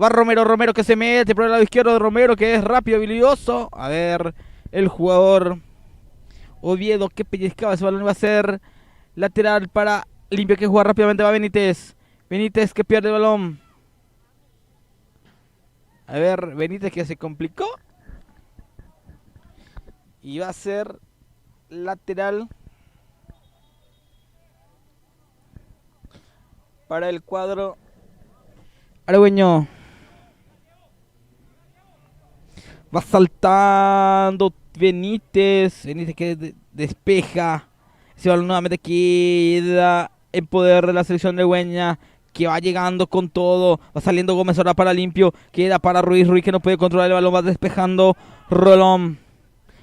Va Romero, Romero que se mete por el lado izquierdo de Romero, que es rápido, habilidoso. A ver, el jugador Oviedo que pellizcaba ese balón. Va a ser lateral para Limpio, que juega rápidamente. Va Benítez. Benítez que pierde el balón. A ver, Benítez que se complicó. Y va a ser lateral para el cuadro aregüeño. Va saltando Benítez. Benítez que despeja. Ese balón nuevamente queda en poder de la selección aregüeña, que va llegando con todo. Va saliendo Gómez ahora para Limpio. Queda para Ruiz. Ruiz que no puede controlar el balón. Va despejando Rolón.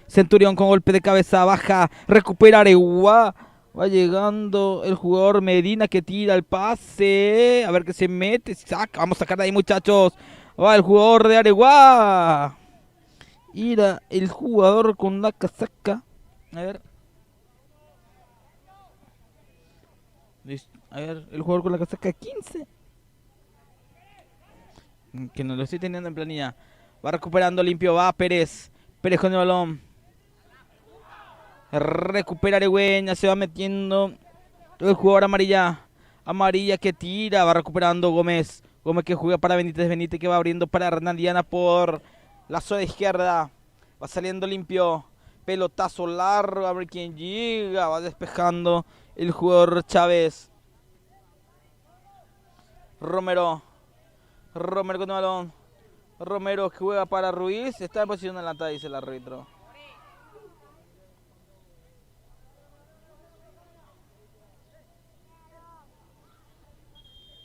Centurión con golpe de cabeza. Baja. Recupera Aregua. Va llegando el jugador Medina que tira el pase. A ver que se mete. Saca. Vamos a sacar de ahí, muchachos. Va el jugador de Aregua. Ira el jugador con la casaca. A ver. A ver, el jugador con la casaca 15. Que no lo estoy teniendo en planilla. Va recuperando Limpio. Va Pérez. Pérez con el balón. Recupera Aregüeña. Se va metiendo el jugador amarilla. Amarilla que tira. Va recuperando Gómez. Gómez que juega para Benítez. Benítez que va abriendo para Hernán Diana por la zona izquierda. Va saliendo Limpio. Pelotazo largo. A ver quién llega. Va despejando el jugador Chávez. Romero. Romero con el balón. Romero que juega para Ruiz. Está en posición adelantada, dice el árbitro.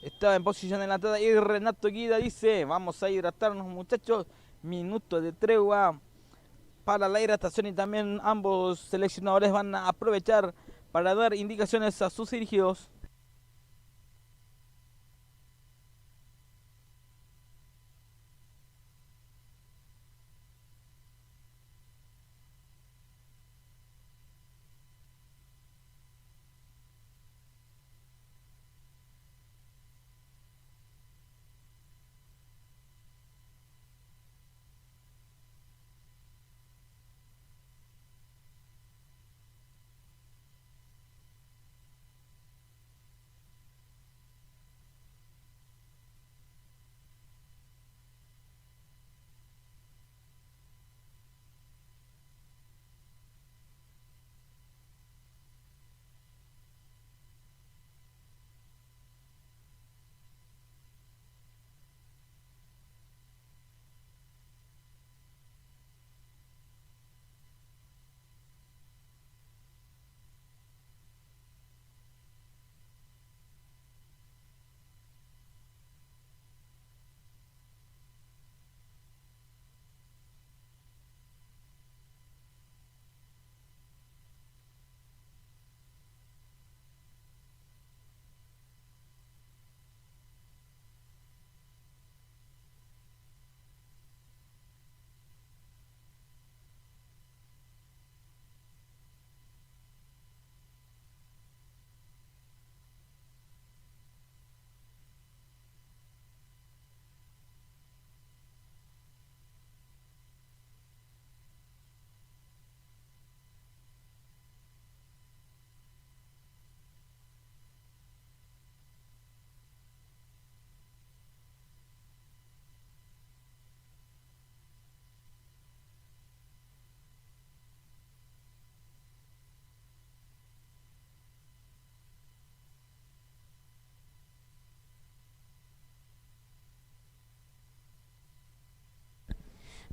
Estaba en posición adelantada y Renato Guida dice: vamos a hidratarnos, muchachos. Minuto de tregua para la hidratación, y también ambos seleccionadores van a aprovechar para dar indicaciones a sus dirigidos.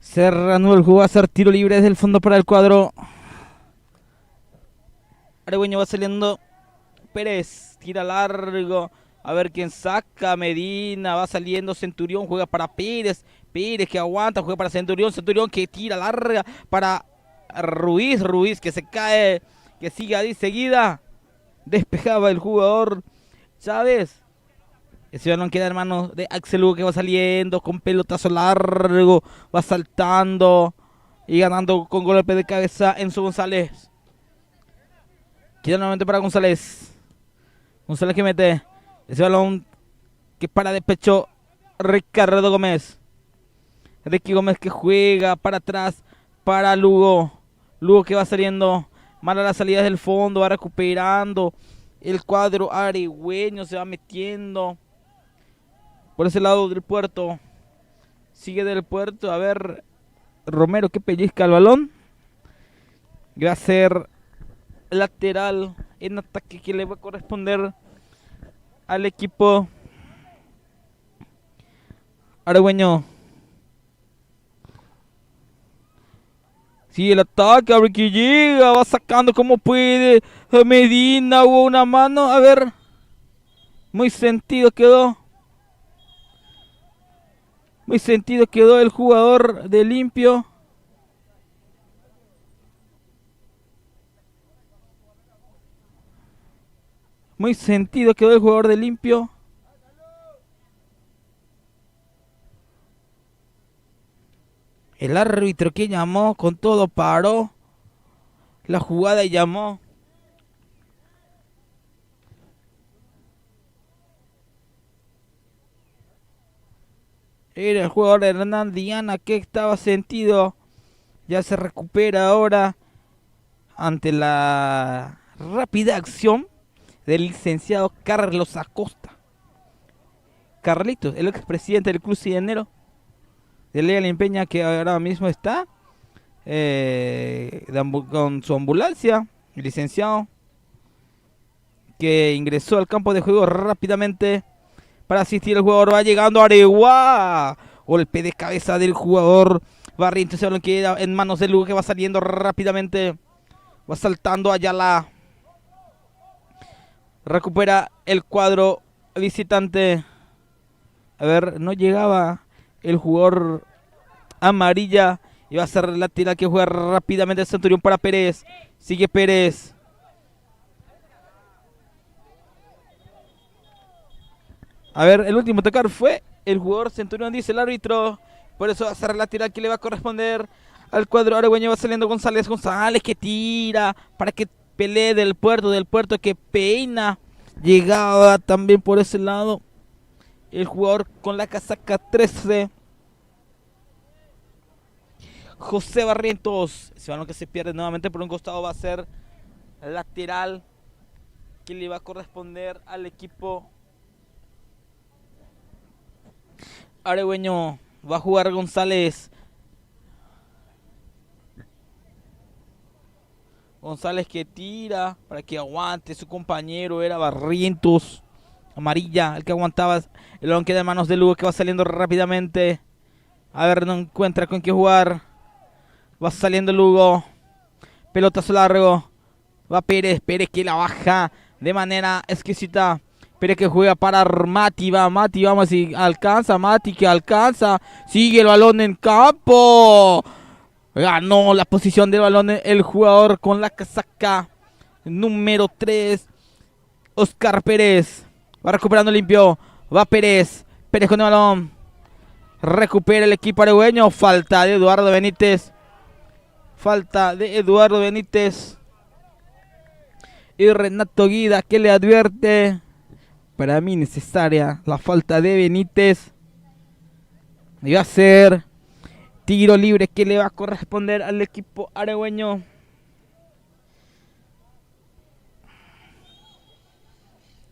Se reanuda el juego, va a ser tiro libre desde el fondo para el cuadro aregüeño. Va saliendo Pérez, tira largo, a ver quién saca. Medina, va saliendo Centurión, juega para Pérez. Pérez que aguanta, juega para Centurión. Centurión que tira larga para Ruiz. Ruiz que se cae, que sigue ahí seguida. Despejaba el jugador Chávez. Ese balón queda en manos de Axel Hugo, que va saliendo con pelotazo largo, va saltando y ganando con golpe de cabeza Enzo González. Queda nuevamente para González. González que mete ese balón que para de pecho Ricardo Gómez. Ricky Gómez que juega para atrás para Lugo. Lugo que va saliendo, mala la salida del fondo, va recuperando el cuadro aregüeño, se va metiendo por ese lado del puerto. Sigue del puerto, a ver, Romero que pellizca el balón. Y va a ser lateral en ataque que le va a corresponder al equipo aregüeño. Sigue el ataque, a ver que llega, va sacando como puede. Medina, hubo una mano, a ver. Muy sentido quedó. Muy sentido quedó el jugador de Limpio. Muy sentido quedó el jugador de Limpio. El árbitro que llamó con todo paró la jugada y llamó. Era el jugador de Hernán Diana que estaba sentido. Ya se recupera ahora ante la rápida acción del licenciado Carlos Acosta. Carlitos, el expresidente del Club Cidenero de Liga Limpeña, que ahora mismo está con su ambulancia. El licenciado que ingresó al campo de juego rápidamente para asistir. El jugador va llegando a Areguá. Golpe de cabeza del jugador Barrientos. Se lo queda en manos de Lugo, que va saliendo rápidamente. Va saltando Ayala. Recupera el cuadro visitante. A ver, no llegaba el jugador amarilla. Y va a ser la tira que juega rápidamente el Centurión para Pérez. Sigue Pérez. A ver, el último tocar fue el jugador Centurión, dice el árbitro. Por eso va a ser la tira que le va a corresponder al cuadro aregüeño. Va saliendo González. González que tira para que pelee del puerto que peina. Llegaba también por ese lado el jugador con la casaca 13. José Barrientos. Ese balón que se pierde nuevamente por un costado va a ser lateral que le va a corresponder al equipo aregüeño. Va a jugar González. González que tira para que aguante su compañero. Era Barrientos. Amarilla, el que aguantaba. El balón queda en manos de Lugo, que va saliendo rápidamente. A ver, no encuentra con qué jugar. Va saliendo Lugo. Pelotazo largo. Va Pérez. Pérez que la baja de manera exquisita. Pérez que juega para Mati. Va Mati, vamos si alcanza. Mati que alcanza. Sigue el balón en campo. Ganó la posición del balón el jugador con la casaca número 3. Oscar Pérez. Va recuperando limpio. Va Pérez. Pérez con el balón. Recupera el equipo aregüeño. Falta de Eduardo Benítez. Falta de Eduardo Benítez. Y Renato Guida que le advierte. Para mí necesaria la falta de Benítez. Y va a ser tiro libre que le va a corresponder al equipo aregüeño.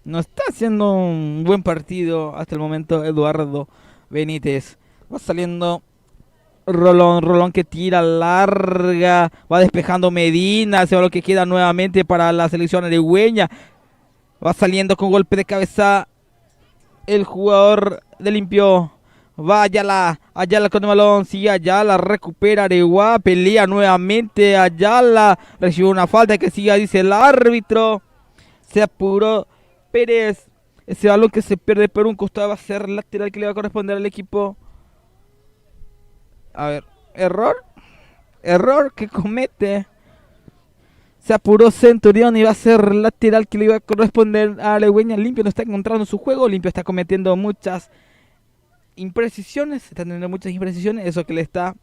No está haciendo un buen partido hasta el momento Eduardo Benítez. Va saliendo Rolón que tira larga. Va despejando Medina. Se va lo que queda nuevamente para la selección aregüeña. Va saliendo con golpe de cabeza el jugador de limpio. Va Ayala, Ayala con el balón, sigue Ayala, recupera Areguá, pelea nuevamente Ayala, recibe una falta que siga, dice el árbitro. Se apuró Pérez, ese balón que se pierde por un costado va a ser lateral que le va a corresponder al equipo. A ver, error que comete. Se apuró Centurión y va a ser lateral que le iba a corresponder a Aregüeña. Limpio no está encontrando su juego, Limpio está cometiendo muchas imprecisiones, está teniendo muchas imprecisiones, eso que le está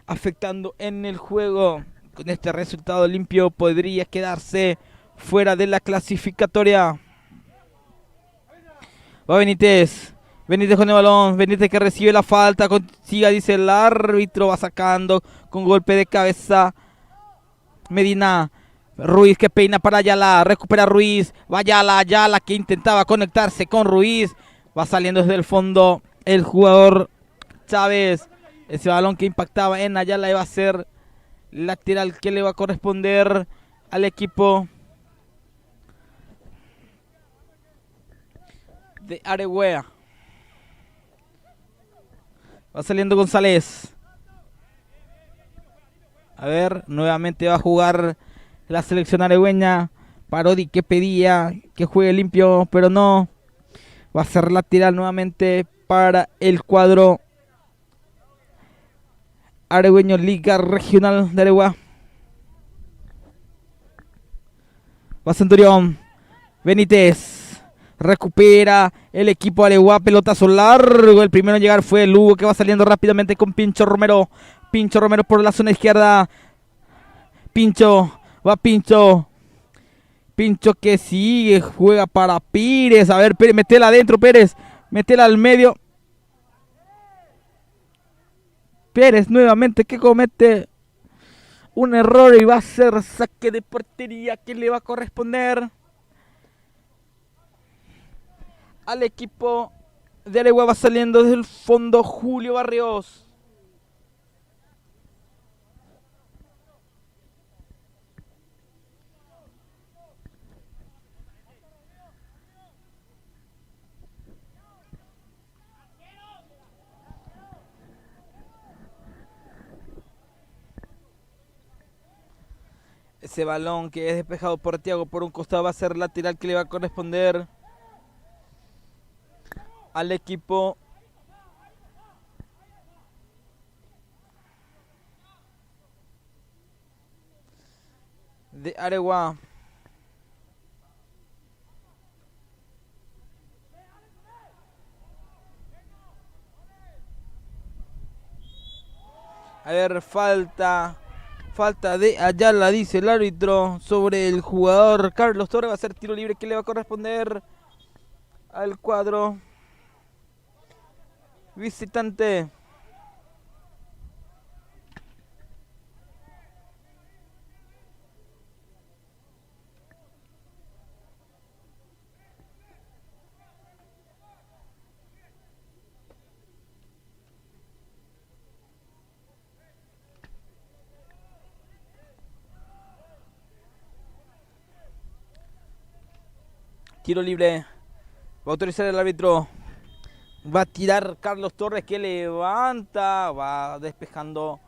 afectando en el juego. Con este resultado Limpio podría quedarse fuera de la clasificatoria. Va Benítez, Benítez con el balón, Benítez que recibe la falta, consiga, dice el árbitro, va sacando con golpe de cabeza Medina. Ruiz que peina para Ayala, recupera Ruiz, va Ayala que intentaba conectarse con Ruiz, va saliendo desde el fondo el jugador Chávez. Ese balón que impactaba en Ayala iba a ser lateral que le va a corresponder al equipo de Areguá. Va saliendo González. A ver, nuevamente va a jugar la selección aregüeña. Parodi que pedía que juegue limpio, pero no. Va a ser lateral nuevamente para el cuadro aregüeño, Liga Regional de Areguá. Va Centurión. Benítez. Recupera el equipo Areguá. Pelotazo largo. El primero en llegar fue Lugo, que va saliendo rápidamente con Pincho Romero. Pincho Romero por la zona izquierda. Pincho. Va Pincho. Pincho que sigue. Juega para Pires. A ver, Pérez, metela adentro, Pérez. Metela al medio. Pérez nuevamente que comete un error y va a ser saque de portería que le va a corresponder al equipo de Areguá. Va saliendo desde el fondo Julio Barrios. Ese balón que es despejado por Thiago por un costado va a ser lateral que le va a corresponder al equipo de Areguá. A ver, falta de Ayala, dice el árbitro, sobre el jugador Carlos Torres. Va a ser tiro libre que le va a corresponder al cuadro visitante. Tiro libre. Va a autorizar el árbitro. Va a tirar Carlos Torres que levanta. Va despejando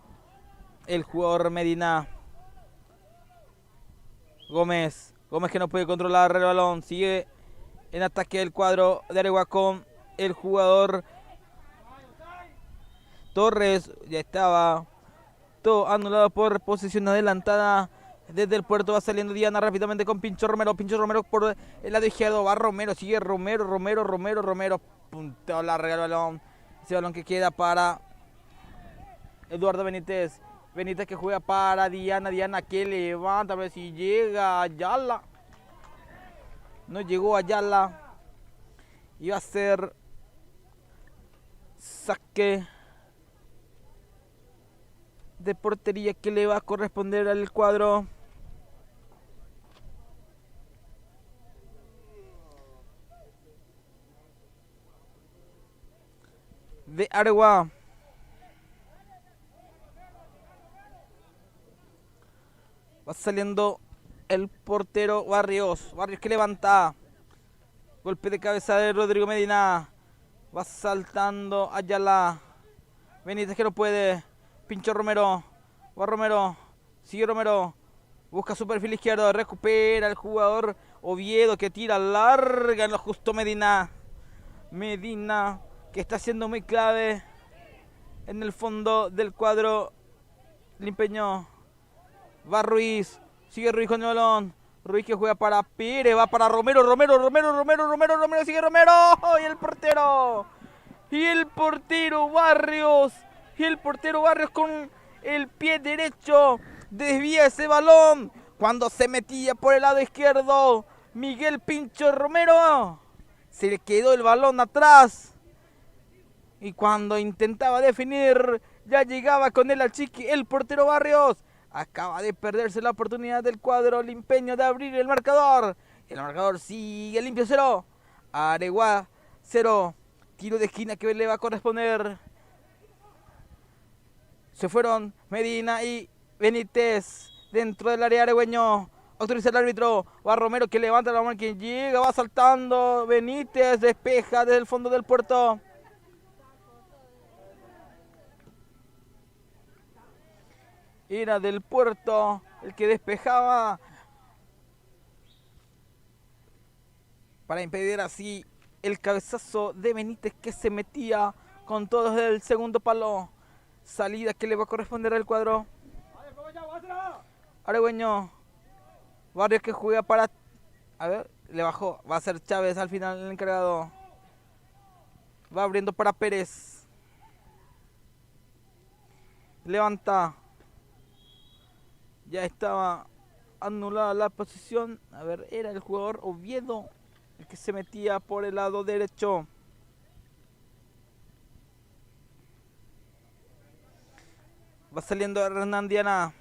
el jugador Medina. Gómez que no puede controlar el balón. Sigue en ataque el cuadro de Areguá con el jugador Torres. Ya estaba todo anulado por posición adelantada. Desde el puerto va saliendo Diana rápidamente con Pincho Romero. Pincho Romero por el lado izquierdo. Va Romero. Sigue Romero. Punteo larga el balón. Ese balón que queda para Eduardo Benítez. Benítez que juega para Diana. Diana que levanta. A ver si llega Ayala. No llegó Ayala. Y va a ser saque de portería que le va a corresponder al cuadro de Areguá. Va saliendo el portero Barrios. Barrios que levanta. Golpe de cabeza de Rodrigo Medina. Va saltando Ayala. Benítez que no puede. Pincho Romero. Va Romero. Sigue Romero. Busca su perfil izquierdo. Recupera el jugador Oviedo que tira larga en lo justo Medina. Medina que está siendo muy clave en el fondo del cuadro limpeño. Va Ruiz. Sigue Ruiz con el balón. Ruiz que juega para Pires. Va para Romero. Romero. Sigue Romero. Y el portero. Barrios. Y el portero Barrios con el pie derecho desvía ese balón. Cuando se metía por el lado izquierdo Miguel Pincho Romero, se le quedó el balón atrás. Y cuando intentaba definir, ya llegaba con él al chiqui, el portero Barrios. Acaba de perderse la oportunidad del cuadro limpeño de abrir el marcador. El marcador sigue limpio, 0. Areguá 0. Tiro de esquina que le va a corresponder. Se fueron Medina y Benítez dentro del área aregüeño. Autoriza el árbitro. Va Romero que levanta la mano, quien llega, va saltando. Benítez despeja desde el fondo del puerto. Era del puerto el que despejaba para impedir así el cabezazo de Benítez que se metía con todo desde el segundo palo. Salida que le va a corresponder al cuadro aregüeño. Barrios que juega para... A ver, le bajó. Va a ser Chávez al final el encargado. Va abriendo para Pérez. Levanta. Ya estaba anulada la posición. A ver, era el jugador Oviedo el que se metía por el lado derecho. Va saliendo Hernán Diana.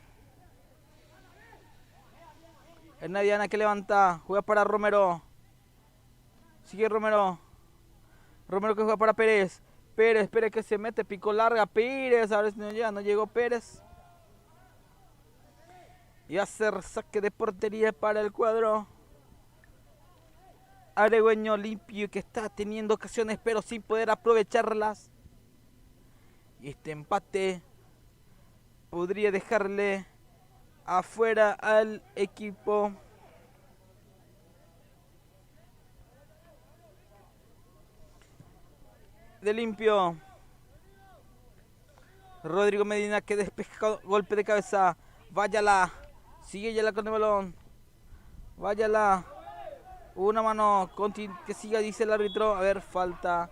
Hernán Diana que levanta. Juega para Romero. Sigue Romero. Romero que juega para Pérez. Pérez que se mete. Pico larga. Pérez. A ver si no llega. No llegó Pérez. Y va a ser saque de portería para el cuadro aregüeño limpio, que está teniendo ocasiones pero sin poder aprovecharlas. Y este empate podría dejarle afuera al equipo de limpio. Rodrigo Medina que despeja, golpe de cabeza. Váyala. Sigue Yala con el balón. Váyala. Una mano que siga, dice el árbitro. A ver, falta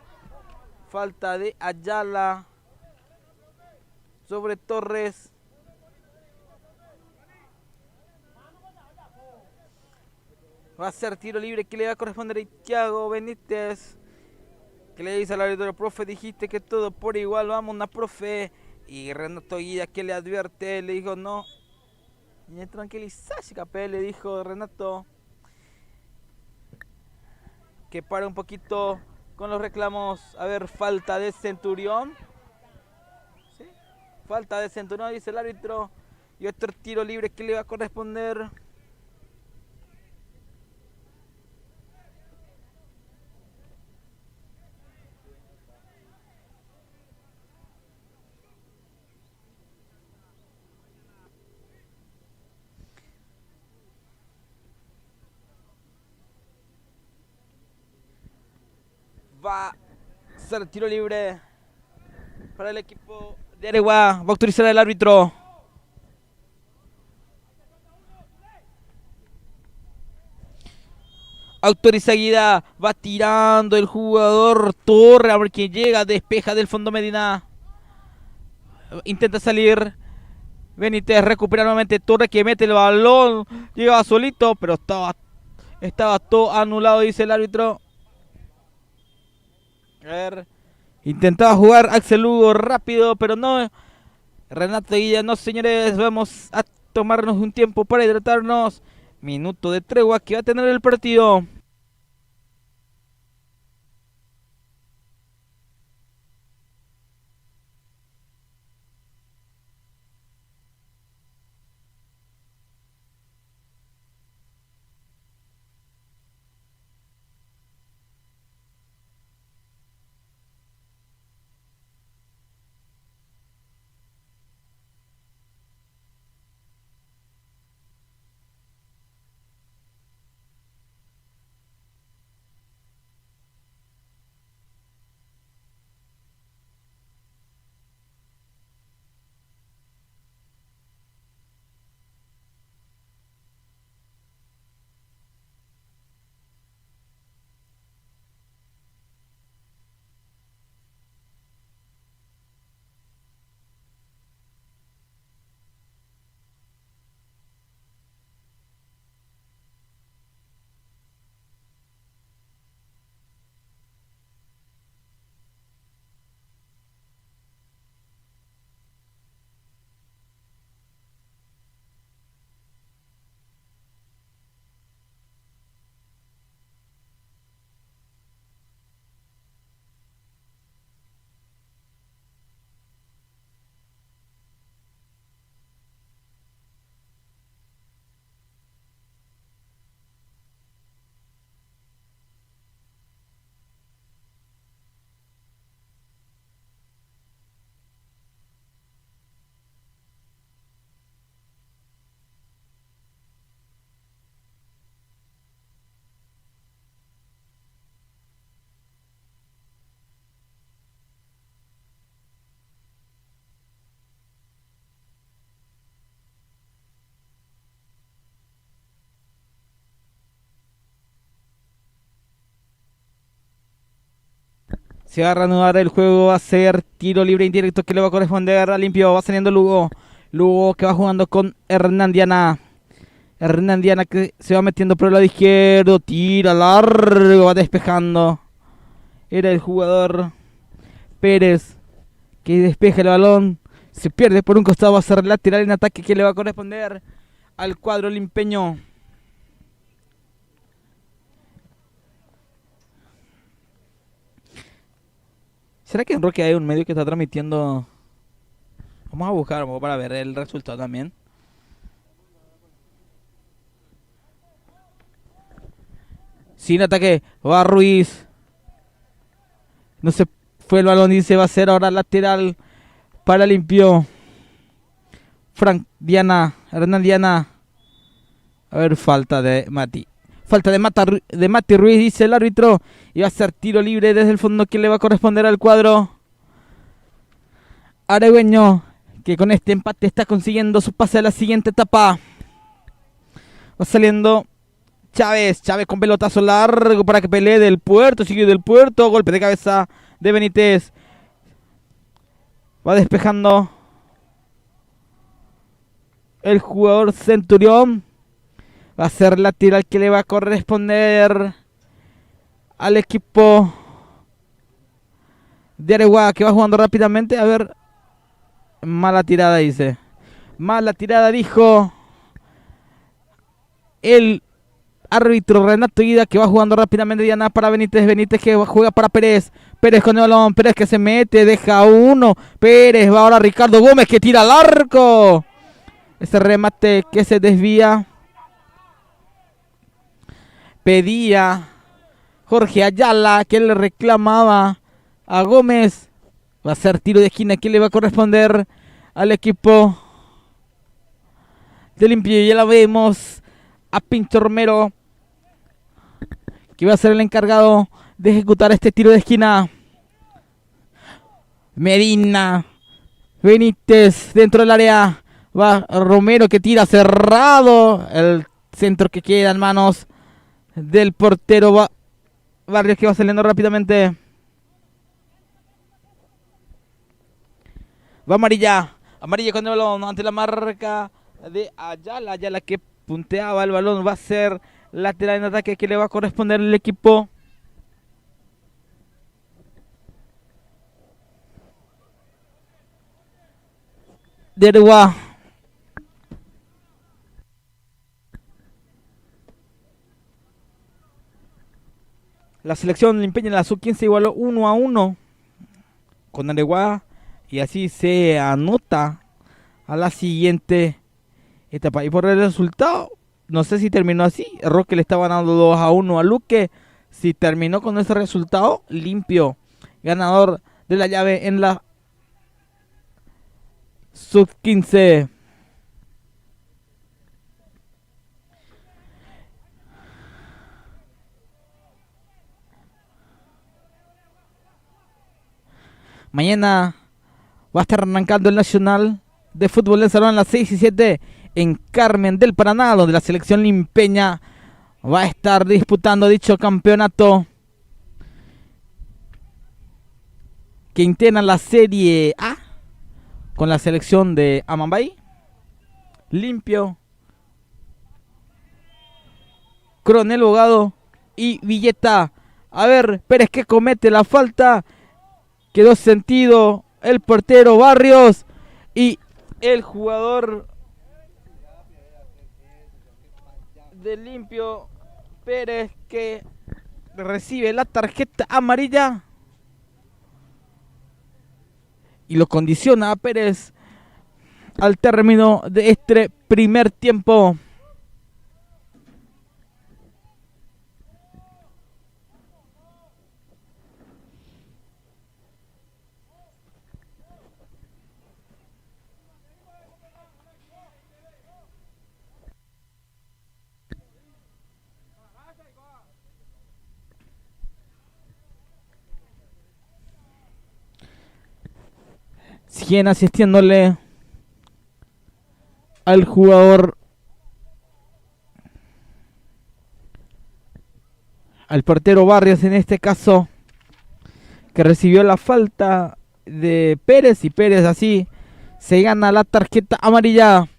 de Ayala sobre Torres. Va a ser tiro libre que le va a corresponder a Thiago Benítez, que le dice al árbitro: profe, dijiste que todo por igual, vamos, una profe. Y Renato Guida que le advierte, le dijo: no, y tranquilizarse, capé, le dijo Renato, que para un poquito con los reclamos. A ver, falta de Centurión. ¿Sí? Falta de Centurión, dice el árbitro. Y otro tiro libre que le va a corresponder. Va a ser tiro libre para el equipo de Areguá. Va a autorizar el árbitro. Autoriza Guida. Va tirando el jugador Torre. A ver quién llega. Despeja del fondo Medina. Intenta salir. Benítez recupera nuevamente. Torre que mete el balón. Llegaba solito, pero estaba todo anulado, dice el árbitro. A ver. Intentaba jugar Axel Hugo rápido, pero no. Renato Guilla, no, señores. Vamos a tomarnos un tiempo para hidratarnos. Minuto de tregua que va a tener el partido. Se va a reanudar el juego, va a ser tiro libre indirecto que le va a corresponder a Limpio. Va saliendo Lugo. Lugo que va jugando con Hernandiana. Hernandiana que se va metiendo por el lado izquierdo. Tira largo, va despejando. Era el jugador Pérez que despeja el balón. Se pierde por un costado, va a ser lateral en ataque que le va a corresponder al cuadro limpeño. ¿Será que en Roque hay un medio que está transmitiendo? Vamos a buscar para ver el resultado también. Sin ataque, va Ruiz. No se fue el balón y se va a hacer ahora lateral para Limpio. Frank Diana, Hernán Diana. A ver, falta de Mati. Falta de Mati Ruiz, dice el árbitro. Y va a ser tiro libre desde el fondo que le va a corresponder al cuadro aregüeño, que con este empate está consiguiendo su pase a la siguiente etapa. Va saliendo Chávez con pelotazo largo para que pelee Del Puerto. Sigue Del Puerto, golpe de cabeza de Benítez. Va despejando el jugador Centurión. Va a ser lateral que le va a corresponder al equipo de Areguá, que va jugando rápidamente. A ver, mala tirada dice. Mala tirada dijo el árbitro Renato Guida, que va jugando rápidamente. Diana para Benítez. Benítez que juega para Pérez. Pérez con el balón. Pérez que se mete. Deja uno. Pérez va ahora Ricardo Gómez que tira al arco. Ese remate que se desvía. Pedía Jorge Ayala que le reclamaba a Gómez. Va a ser tiro de esquina que le va a corresponder al equipo de Limpio. Ya la vemos a Pincho Romero, que va a ser el encargado de ejecutar este tiro de esquina. Medina, Benítez dentro del área. Va Romero que tira cerrado. El centro que queda en manos del portero Barrios, que va saliendo rápidamente. Va Amarilla con el balón ante la marca de Ayala. Ayala que punteaba el balón. Va a ser lateral en ataque que le va a corresponder el equipo de Areguá. La selección limpeña en la sub-15 igualó 1-1 con Areguá. Y así se anota a la siguiente etapa. Y por el resultado, no sé si terminó así. Roque le estaba ganando 2-1 a Luque. Si terminó con ese resultado, Limpio, ganador de la llave en la sub-15. Mañana va a estar arrancando el Nacional de Fútbol del Salón a las 6 y 7 en Carmen del Paraná, donde la selección limpeña va a estar disputando dicho campeonato que integra la Serie A con la selección de Amambay, Limpio, Coronel Bogado y Villeta. A ver, Pérez que comete la falta. Quedó sentido el portero Barrios y el jugador de Limpio, Pérez, que recibe la tarjeta amarilla y lo condiciona a Pérez al término de este primer tiempo. Siguen asistiéndole al jugador, al portero Barrios en este caso, que recibió la falta de Pérez, y Pérez así se gana la tarjeta amarilla.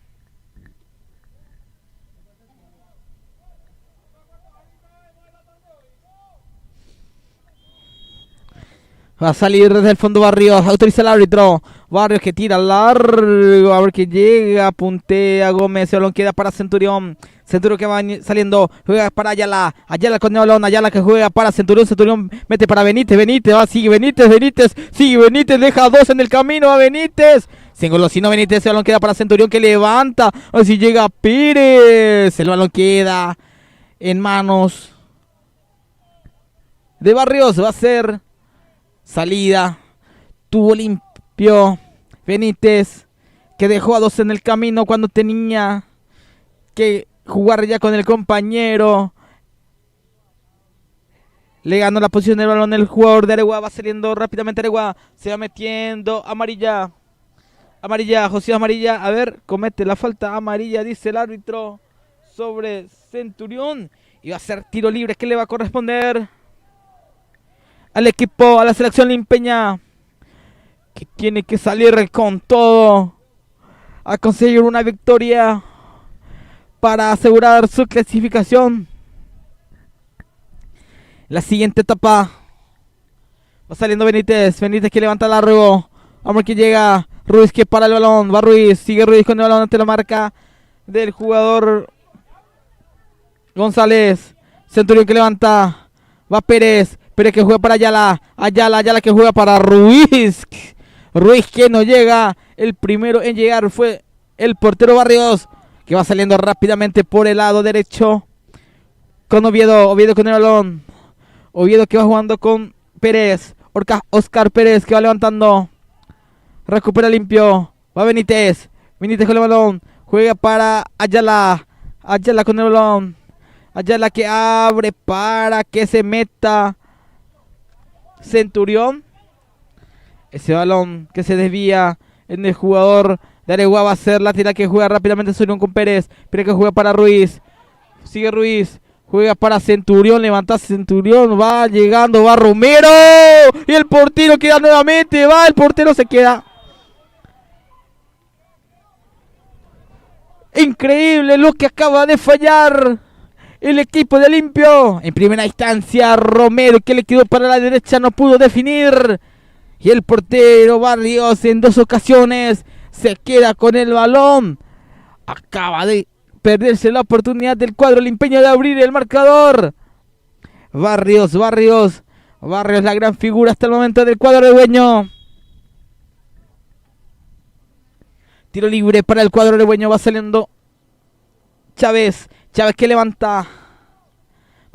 Va a salir desde el fondo Barrios, autoriza el árbitro. Barrios que tira largo, a ver que llega, puntea Gómez, el balón queda para Centurión. Centurión que va saliendo, juega para Ayala. Ayala con el balón, Ayala que juega para Centurión. Centurión mete para Benítez, Benítez, va, sigue Benítez, Benítez, sigue Benítez, deja dos en el camino a Benítez. Se engolosinó Benítez, el balón queda para Centurión que levanta. A ver si llega Pérez. El balón queda en manos de Barrios, va a ser salida. Tuvo limpio Benítez, que dejó a dos en el camino cuando tenía que jugar ya con el compañero. Le ganó la posición del balón el jugador de Areguá. Va saliendo rápidamente Areguá. Se va metiendo amarilla. Amarilla, José amarilla. A ver, comete la falta amarilla, dice el árbitro, sobre Centurión. Y va a ser tiro libre que le va a corresponder al equipo, a la selección limpeña, que tiene que salir con todo a conseguir una victoria para asegurar su clasificación. La siguiente etapa va saliendo Benítez, Benítez que levanta largo, vamos que llega Ruiz que para el balón, va Ruiz, sigue Ruiz con el balón ante la marca del jugador González. Centurión que levanta, va Pérez, Pérez que juega para Ayala, Ayala que juega para Ruiz. Ruiz que no llega, el primero en llegar fue el portero Barrios, que va saliendo rápidamente por el lado derecho con Oviedo, Oviedo con el balón, Oviedo que va jugando con Pérez, Oscar Pérez que va levantando, recupera limpio, va Benítez, Benítez con el balón, juega para Ayala, Ayala con el balón, Ayala que abre para que se meta Centurión. Ese balón que se desvía en el jugador de Areguá va a ser la tira que juega rápidamente Centurión con Pérez. Pérez que juega para Ruiz. Sigue Ruiz. Juega para Centurión. Levanta Centurión. Va llegando. Va Romero. Y el portero queda nuevamente. Va. El portero se queda. Increíble lo que acaba de fallar el equipo de Limpio. En primera instancia Romero que le quedó para la derecha. No pudo definir. Y el portero Barrios en dos ocasiones se queda con el balón. Acaba de perderse la oportunidad del cuadro limpeño de abrir el marcador. Barrios, la gran figura hasta el momento del cuadro aregueño. Tiro libre para el cuadro aregueño. Va saliendo Chávez que levanta.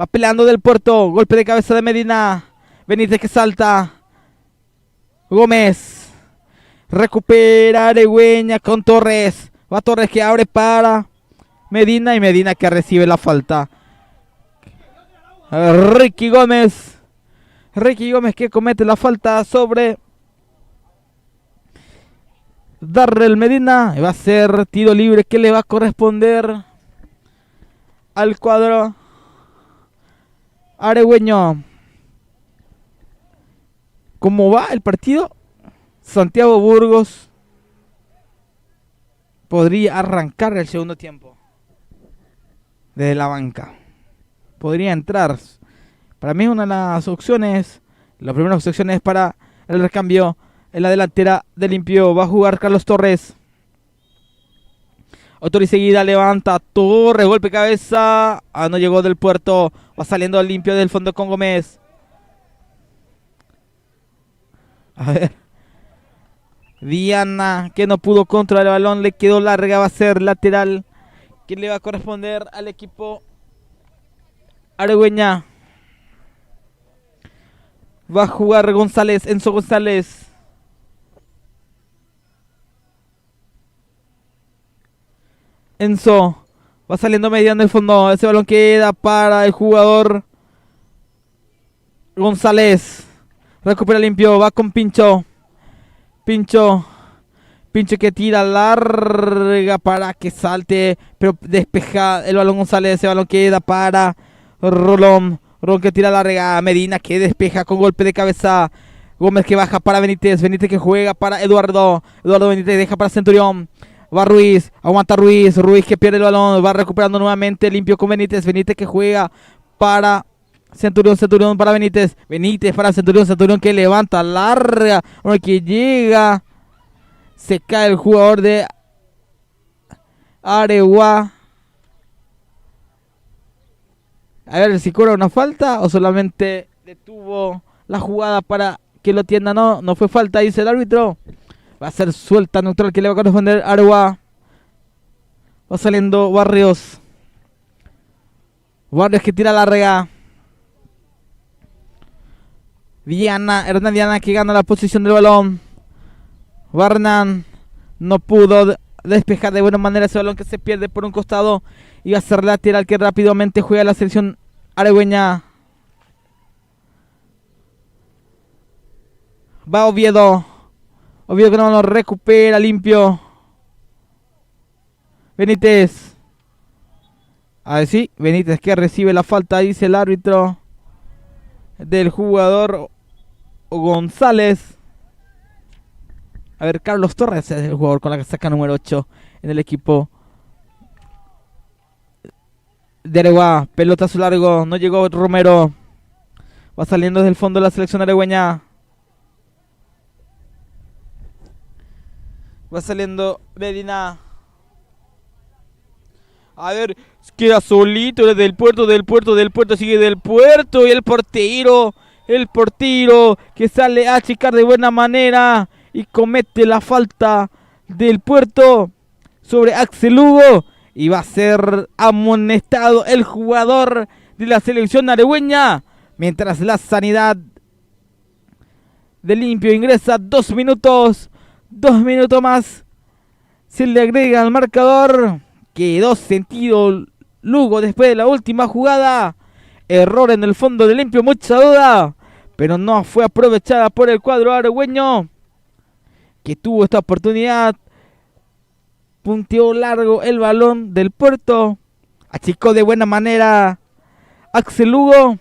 Va peleando del Puerto. Golpe de cabeza de Medina. Benítez que salta. Gómez recupera Aregueña con Torres. Va Torres que abre para Medina y Medina que recibe la falta. Ricky Gómez que comete la falta sobre Darrell Medina. Y va a ser tiro libre que le va a corresponder al cuadro aregueño. ¿Cómo va el partido? Santiago Burgos podría arrancar el segundo tiempo desde la banca. Podría entrar. Para mí una de las opciones, las primeras opciones para el recambio en la delantera de Limpio. Va a jugar Carlos Torres. Autor y seguida levanta Torres, golpe cabeza. No llegó del Puerto. Va saliendo Limpio del fondo con Gómez. A ver. Diana que no pudo controlar el balón. Le quedó larga. Va a ser lateral que le va a corresponder al equipo aregueña. Va a jugar González. Enzo González. Enzo va saliendo mediando el fondo. Ese balón queda para el jugador González. Recupera Limpio, va con Pincho que tira larga para que salte, pero despeja el balón González. Ese balón queda para Rolón que tira larga. Medina que despeja con golpe de cabeza. Gómez que baja para Benítez. Benítez que juega para Eduardo. Eduardo Benítez deja para Centurión. Va Ruiz. Aguanta Ruiz. Ruiz que pierde el balón. Va recuperando nuevamente. Limpio con Benítez. Benítez que juega para Centurión. Centurión para Benítez. Benítez para Centurión. Centurión que levanta. Larga. Que llega. Se cae el jugador de Areguá. A ver si cobra una falta o solamente detuvo la jugada para que lo atienda. No, no fue falta, dice el árbitro. Va a ser suelta neutral que le va a corresponder a Areguá. Va saliendo Barrios. Barrios que tira larga. Hernán Diana que gana la posición del balón. Hernán no pudo despejar de buena manera ese balón que se pierde por un costado. Y va a ser lateral que rápidamente juega la selección aregüeña. Va Oviedo. Oviedo que no lo recupera, limpio. Benítez. A ver, sí, Benítez que recibe la falta, dice el árbitro, del jugador González. A ver, Carlos Torres es el jugador con la casaca número 8 en el equipo de Areguá. Pelotazo largo, no llegó Romero. Va saliendo desde el fondo de la selección aregüeña. Va saliendo Medina. A ver, queda solito desde el puerto, sigue del puerto. Y el portero que sale a achicar de buena manera y comete la falta del puerto sobre Axel Hugo. Y va a ser amonestado el jugador de la selección aregüeña. Mientras la Sanidad de Limpio ingresa 2 minutos. 2 minutos más. Se le agrega al marcador. Quedó sentido Lugo después de la última jugada. Error en el fondo de Limpio, mucha duda. Pero no fue aprovechada por el cuadro aregüeño, que tuvo esta oportunidad. Punteó largo el balón del puerto. Achicó de buena manera Axel Lugo.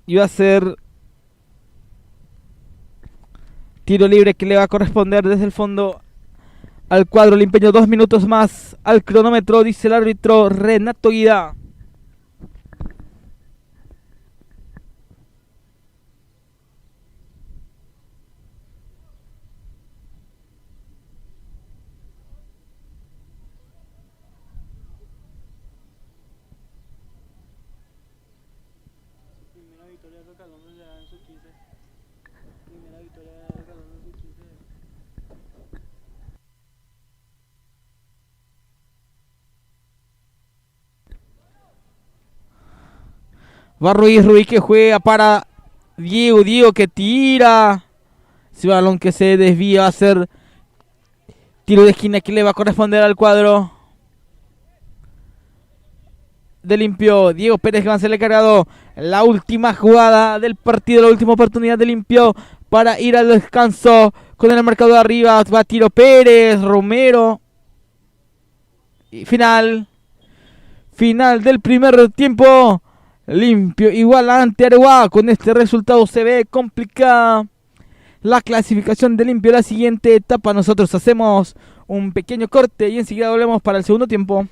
Y va a ser tiro libre que le va a corresponder desde el fondo al cuadro limpeño. 2 minutos más al cronómetro, dice el árbitro Renato Guida. Va Ruiz que juega para Diego que tira. Ese balón que se desvía va a ser tiro de esquina que le va a corresponder al cuadro de Limpio. Diego Pérez que va a ser el cargado. La última jugada del partido, la última oportunidad de Limpio para ir al descanso. Con el marcador arriba va tiro Pérez, Romero. Y final del primer tiempo. Limpio igual ante Areguá. Con este resultado se ve complicada la clasificación de Limpio. La siguiente etapa, nosotros hacemos un pequeño corte y enseguida volvemos para el segundo tiempo.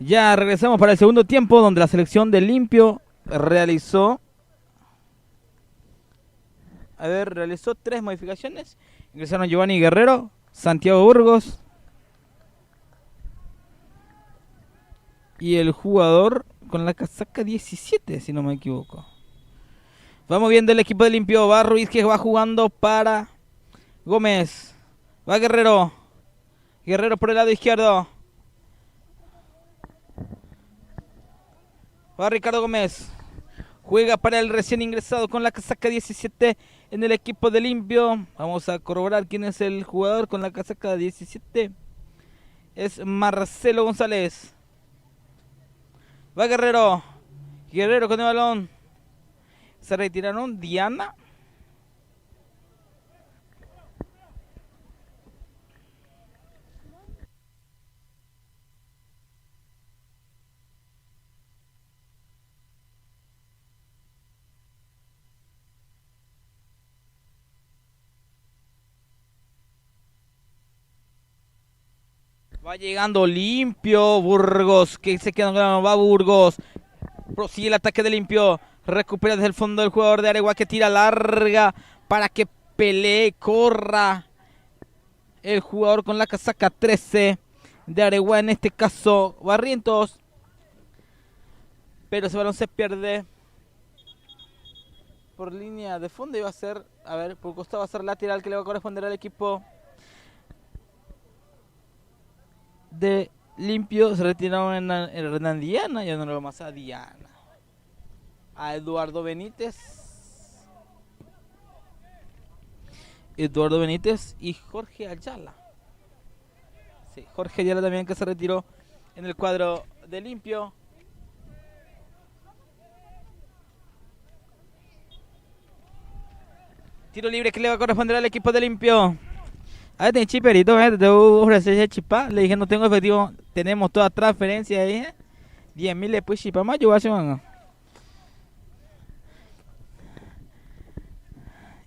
Ya regresamos para el segundo tiempo, donde la selección de Limpio realizó 3 modificaciones. Ingresaron Giovanni Guerrero, Santiago Burgos y el jugador con la casaca 17, si no me equivoco. Vamos viendo el equipo de Limpio. Va Ruiz, que va jugando para Gómez. Va Guerrero. Guerrero por el lado izquierdo. Va Ricardo Gómez. Juega para el recién ingresado con la casaca 17 en el equipo de Limpio. Vamos a corroborar quién es el jugador con la casaca 17. Es Marcelo González. Va Guerrero. Guerrero con el balón. Se retiraron Diana. Va llegando Limpio. Burgos, que se queda con va Burgos. Prosigue el ataque de Limpio. Recupera desde el fondo el jugador de Aregua, que tira larga para que pelee, corra. El jugador con la casaca 13 de Aregua, en este caso Barrientos. Pero ese balón se pierde por línea de fondo y va a ser, por costado va a ser lateral, que le va a corresponder al equipo de Limpio. Se retiraron en Hernán Diana, ya no lo vamos a Diana. A Eduardo Benítez. Eduardo Benítez y Jorge Ayala. Sí, Jorge Ayala también, que se retiró en el cuadro de Limpio. Tiro libre que le va a corresponder al equipo de Limpio. A ver, chiperito, te ofrecer ese chipa. Le dije, no tengo efectivo. Tenemos toda transferencia ahí. 10.000 después chipa más. Yo voy a hacer.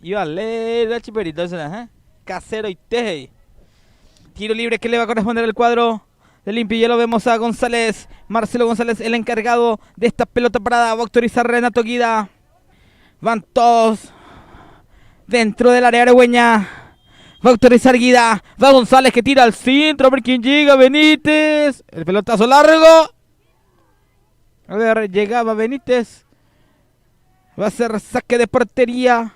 Y vale, el chiperito. Casero y teje. Tiro libre que le va a corresponder al cuadro de Limpio. Ya lo vemos a González. Marcelo González, el encargado de esta pelota parada. Va a autorizar Renato Guida. Van todos dentro del área aregüeña. Va a autorizar Guida. Va González, que tira al centro. A ver quién llega. Benítez. El pelotazo largo. A ver, llegaba Benítez. Va a ser saque de portería.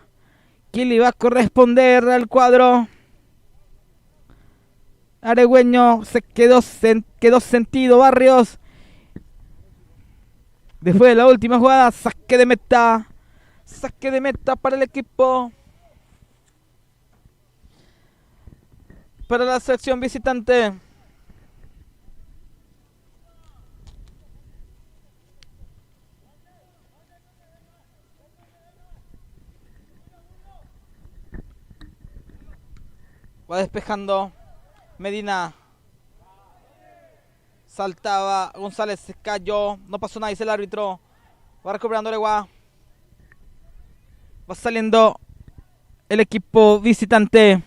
¿Quién le va a corresponder al cuadro aregüeño? Se quedó sentido Barrios. Después de la última jugada, saque de meta. Saque de meta para el equipo, para la sección visitante. Va despejando Medina. Saltaba González, se cayó. No pasó nada, dice el árbitro. Va recuperando Aregua. Va saliendo el equipo visitante.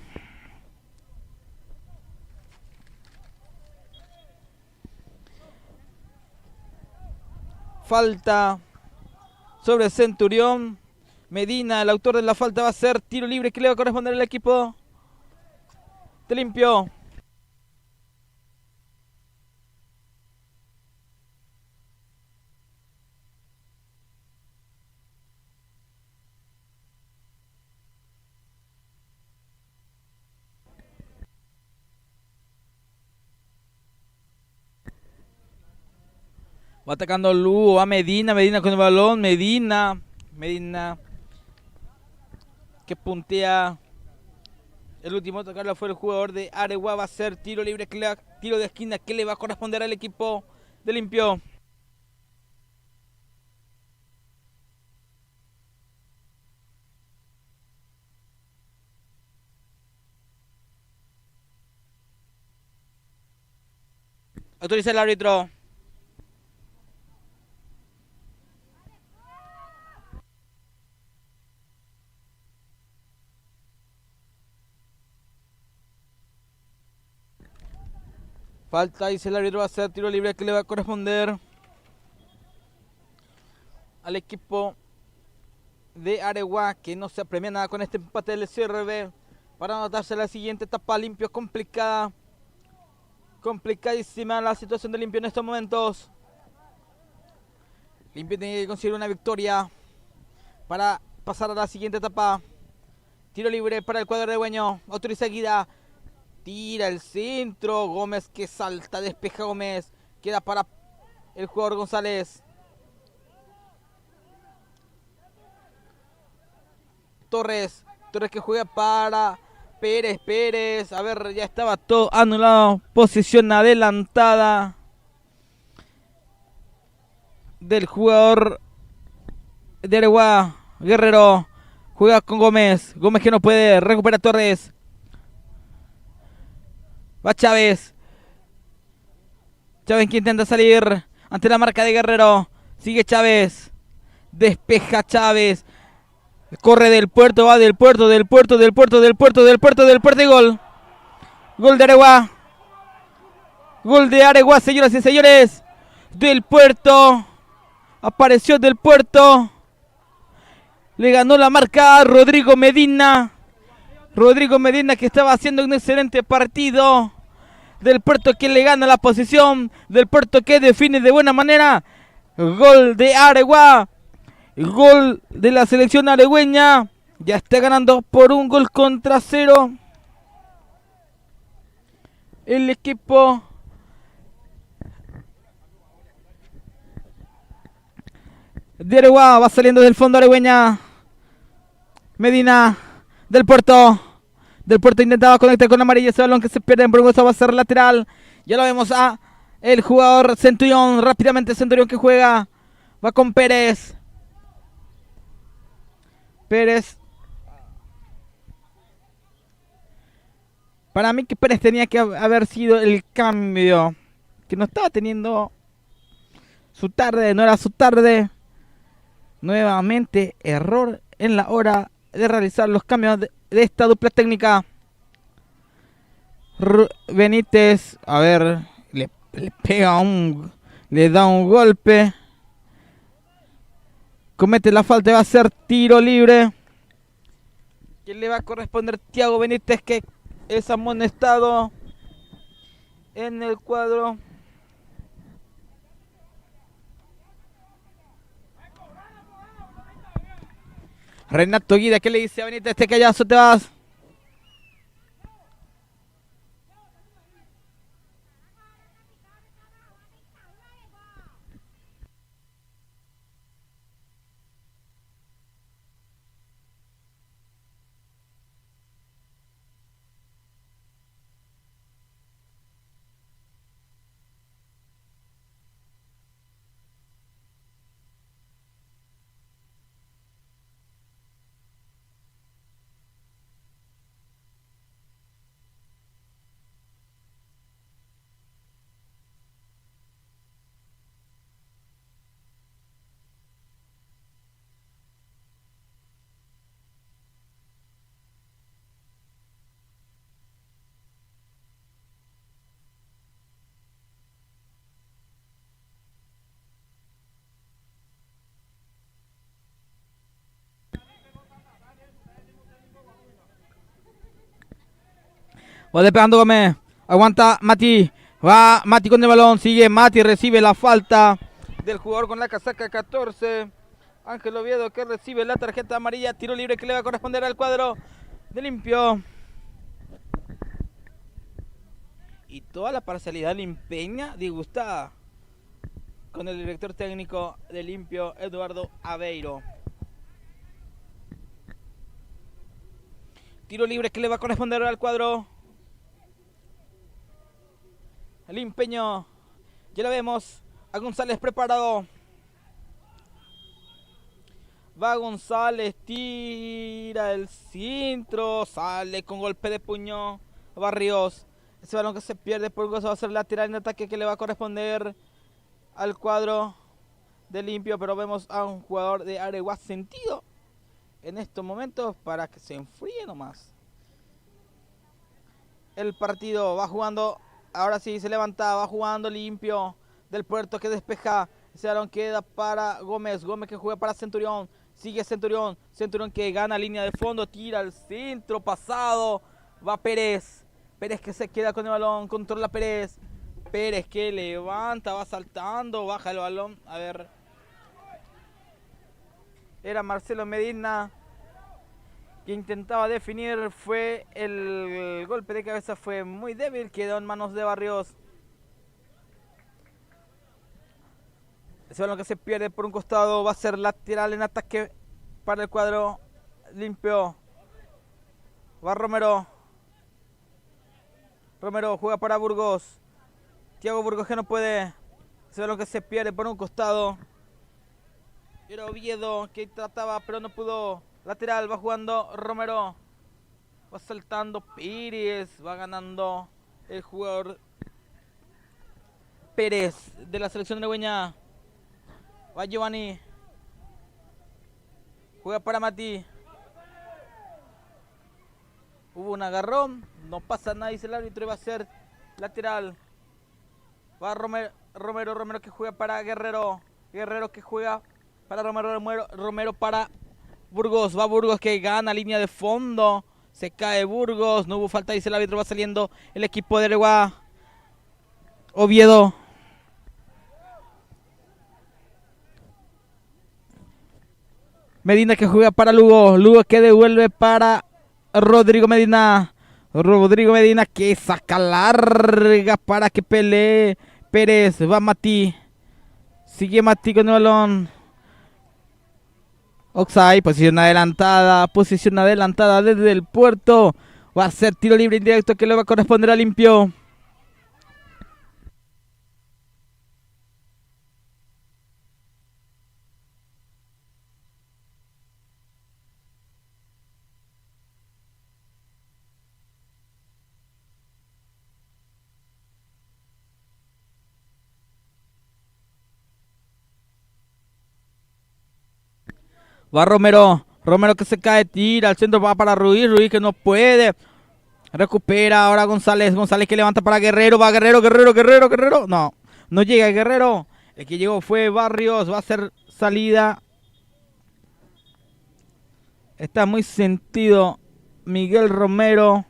Falta sobre Centurión. Medina, el autor de la falta, va a ser tiro libre que le va a corresponder al equipo de Limpio. Va atacando Lugo, va Medina, Medina con el balón, Medina que puntea. El último a tocarlo fue el jugador de Aregua. Va a ser tiro libre, tiro de esquina que le va a corresponder al equipo de Limpio. Autoriza el árbitro. Falta, dice el árbitro, va a ser tiro libre que le va a corresponder al equipo de Areguá, que no se apremia nada con este empate del CRB para anotarse la siguiente etapa. Limpio, complicada, complicadísima la situación de Limpio en estos momentos. Limpio tiene que conseguir una victoria para pasar a la siguiente etapa. Tiro libre para el cuadro aregueño. Autoriza Guida. Tira el centro. Gómez que salta. Despeja Gómez. Queda para el jugador González. Torres. Torres que juega para Pérez. Pérez. A ver, ya estaba todo anulado. Posición adelantada del jugador de Areguá. Guerrero juega con Gómez. Gómez que no puede. Recupera Torres. Va Chávez. Chávez que intenta salir ante la marca de Guerrero. Sigue Chávez. Despeja Chávez. Corre del puerto. Va del puerto. Del puerto. Del puerto. Del puerto. Del puerto. Del puerto. Y gol. Gol de Areguá. Gol de Areguá, señoras y señores. Del puerto. Apareció del puerto. Le ganó la marca a Rodrigo Medina. Rodrigo Medina que estaba haciendo un excelente partido. Del puerto que le gana la posición. Del puerto que define de buena manera. Gol de Areguá. Gol de la selección aregüeña. Ya está ganando por 1-0. El equipo de Areguá va saliendo del fondo aregüeña. Medina del puerto. Del puerto intentaba conectar con amarilla ese balón que se pierde en Burgosa. Va a ser lateral. Ya lo vemos a el jugador Centurión. Rápidamente Centurión que juega. Va con Pérez. Pérez. Para mí que Pérez tenía que haber sido el cambio. Que no estaba teniendo su tarde. No era su tarde. Nuevamente error en la hora de realizar los cambios de esta dupla técnica. Benítez, a ver, le pega le da un golpe. Comete la falta y va a ser tiro libre. Que le va a corresponder Thiago Benítez, que es amonestado en el cuadro. Renato Guida, ¿qué le dice a Benítez? Este callazo te vas. Va despegando Gómez. Aguanta Mati. Va Mati con el balón. Sigue Mati. Recibe la falta del jugador con la casaca 14. Ángel Oviedo que recibe la tarjeta amarilla. Tiro libre que le va a corresponder al cuadro de Limpio. Y toda la parcialidad limpeña disgustada con el director técnico de Limpio, Eduardo Aveiro. Tiro libre que le va a corresponder al cuadro limpeño. Ya lo vemos a González preparado. Va González, tira el centro, sale con golpe de puño Barrios. Ese balón que se pierde por gozo va a ser lateral en ataque que le va a corresponder al cuadro de Limpio, pero vemos a un jugador de Areguá sentido en estos momentos para que se enfríe nomás. El partido va jugando Ahora sí, se levanta, va jugando limpio. Del Puerto que despeja. Ese balón queda para Gómez. Gómez que juega para Centurión. Sigue Centurión. Centurión que gana línea de fondo. Tira al centro pasado. Va Pérez. Pérez que se queda con el balón. Controla Pérez. Pérez que levanta, va saltando. Baja el balón. A ver. Era Marcelo Medina que intentaba definir. Fue el golpe de cabeza. Fue muy débil. Quedó en manos de Barrios. Ese balón que se pierde por un costado va a ser lateral en ataque para el cuadro limpio. Va Romero. Romero juega para Burgos. Thiago Burgos que no puede. Ese balón que se pierde por un costado. Era Oviedo que trataba pero no pudo. Lateral va jugando Romero. Va saltando Pérez. Va ganando el jugador Pérez de la selección uruguaya. Va Giovanni. Juega para Mati. Hubo un agarrón. No pasa nada, dice el árbitro. Y va a ser lateral. Va Romero que juega para Guerrero. Guerrero que juega para Romero para Burgos. Va Burgos que gana línea de fondo. Se cae Burgos. No hubo falta, dice el árbitro. Va saliendo el equipo de Areguá. Oviedo. Medina que juega para Lugo. Lugo que devuelve para Rodrigo Medina. Rodrigo Medina que saca larga para que pelee Pérez. Va Mati. Sigue Mati con el balón. Oxai, posición adelantada desde el puerto. Va a ser tiro libre indirecto que le va a corresponder a Limpio. Va Romero. Romero que se cae, tira al centro, va para Ruiz. Ruiz que no puede. Recupera ahora González. González que levanta para Guerrero. Va Guerrero. No, no llega Guerrero. El que llegó fue Barrios. Va a ser salida. Está muy sentido Miguel Romero.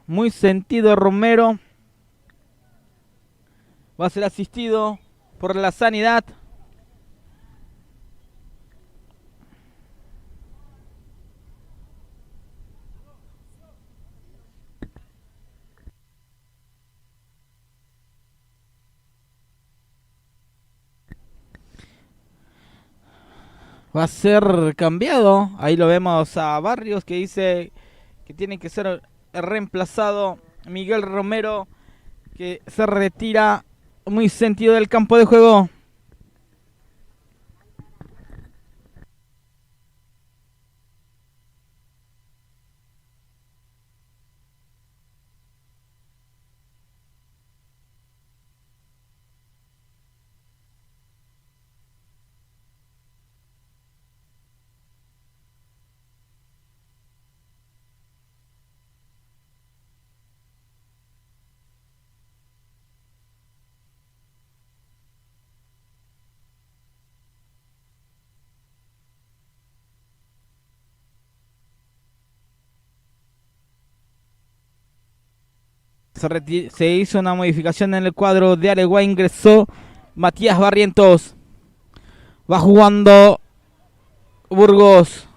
Muy sentido Romero. Va a ser asistido por la sanidad. Va a ser cambiado. Ahí lo vemos a Barrios que dice que tiene que ser reemplazado. Miguel Romero que se retira muy sentido del campo de juego. Se hizo una modificación en el cuadro de Areguá. Ingresó Matías Barrientos. Va jugando Burgos.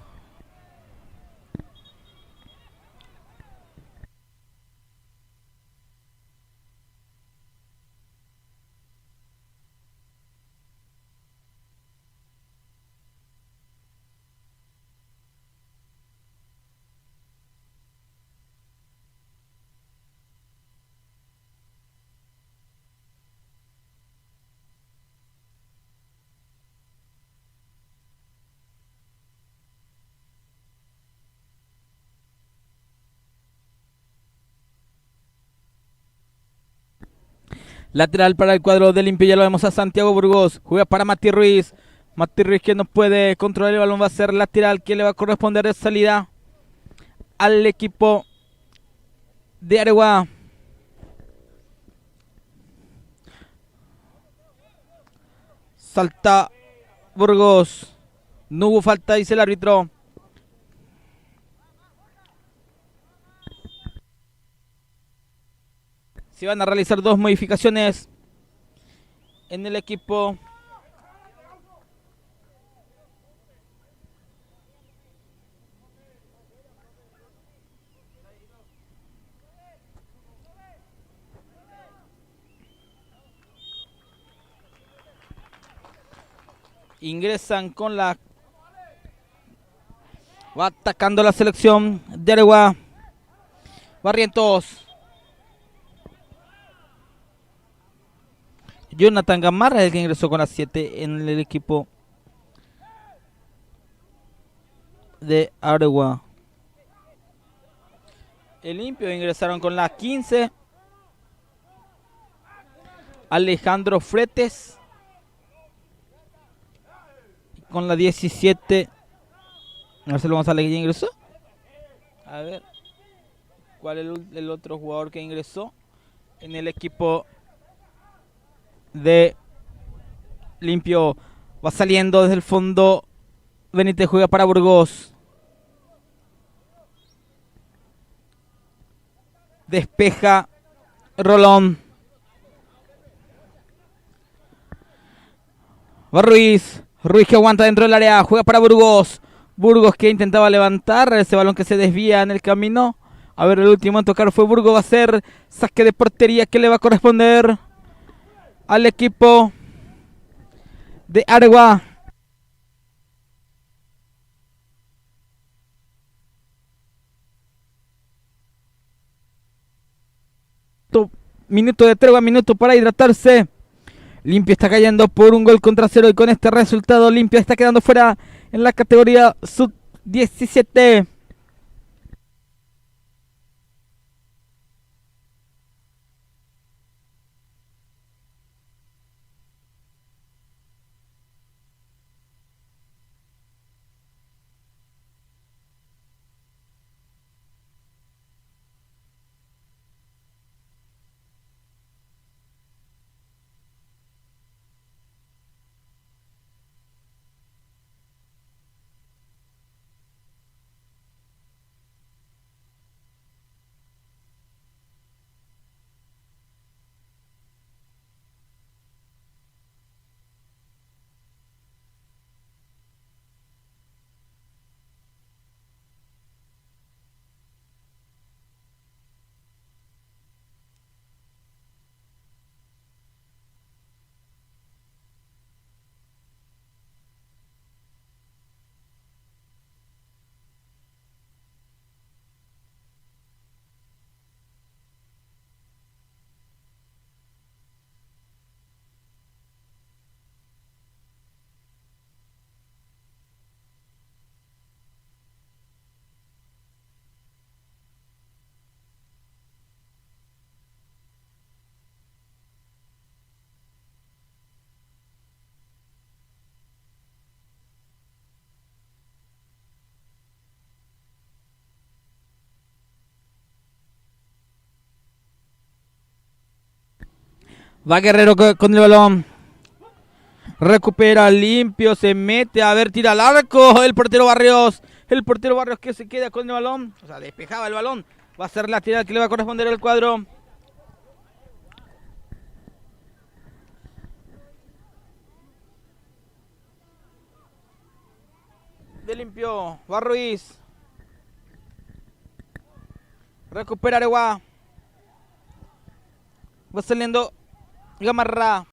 Lateral para el cuadro de Limpio. Ya lo vemos a Santiago Burgos. Juega para Mati Ruiz. Mati Ruiz, que no puede controlar el balón, va a ser lateral, que le va a corresponder de salida al equipo de Areguá. Salta Burgos. No hubo falta, dice el árbitro. Se van a realizar dos modificaciones en el equipo ingresan con la... Va atacando la selección de Areguá. Barrientos. Jonathan Gamarra es el que ingresó con la 7 en el equipo de Areguá. El Limpio ingresaron con la 15. Alejandro Fretes. Con la 17. Marcelo González, ya ingresó. A ver. ¿Cuál es el otro jugador que ingresó en el equipo de Limpio? Va saliendo desde el fondo. Benítez juega para Burgos. Despeja Rolón. Va Ruiz. Ruiz, que aguanta dentro del área. Juega para Burgos. Burgos, que intentaba levantar ese balón, que se desvía en el camino. A ver, el último en tocar fue Burgos. Va a ser saque de portería, que le va a corresponder al equipo de Areguá. Minuto de tregua, minuto para hidratarse. Limpio está cayendo por un gol contra cero, y con este resultado Limpio está quedando fuera en la categoría sub-17. Va Guerrero con el balón. Recupera Limpio, se mete, a ver, tira al arco. El portero Barrios. El portero Barrios, que se queda con el balón. O sea, despejaba el balón. Va a ser lateral, que le va a corresponder al cuadro de Limpio. Va Ruiz. Recupera Areguá. Va saliendo Gamarra.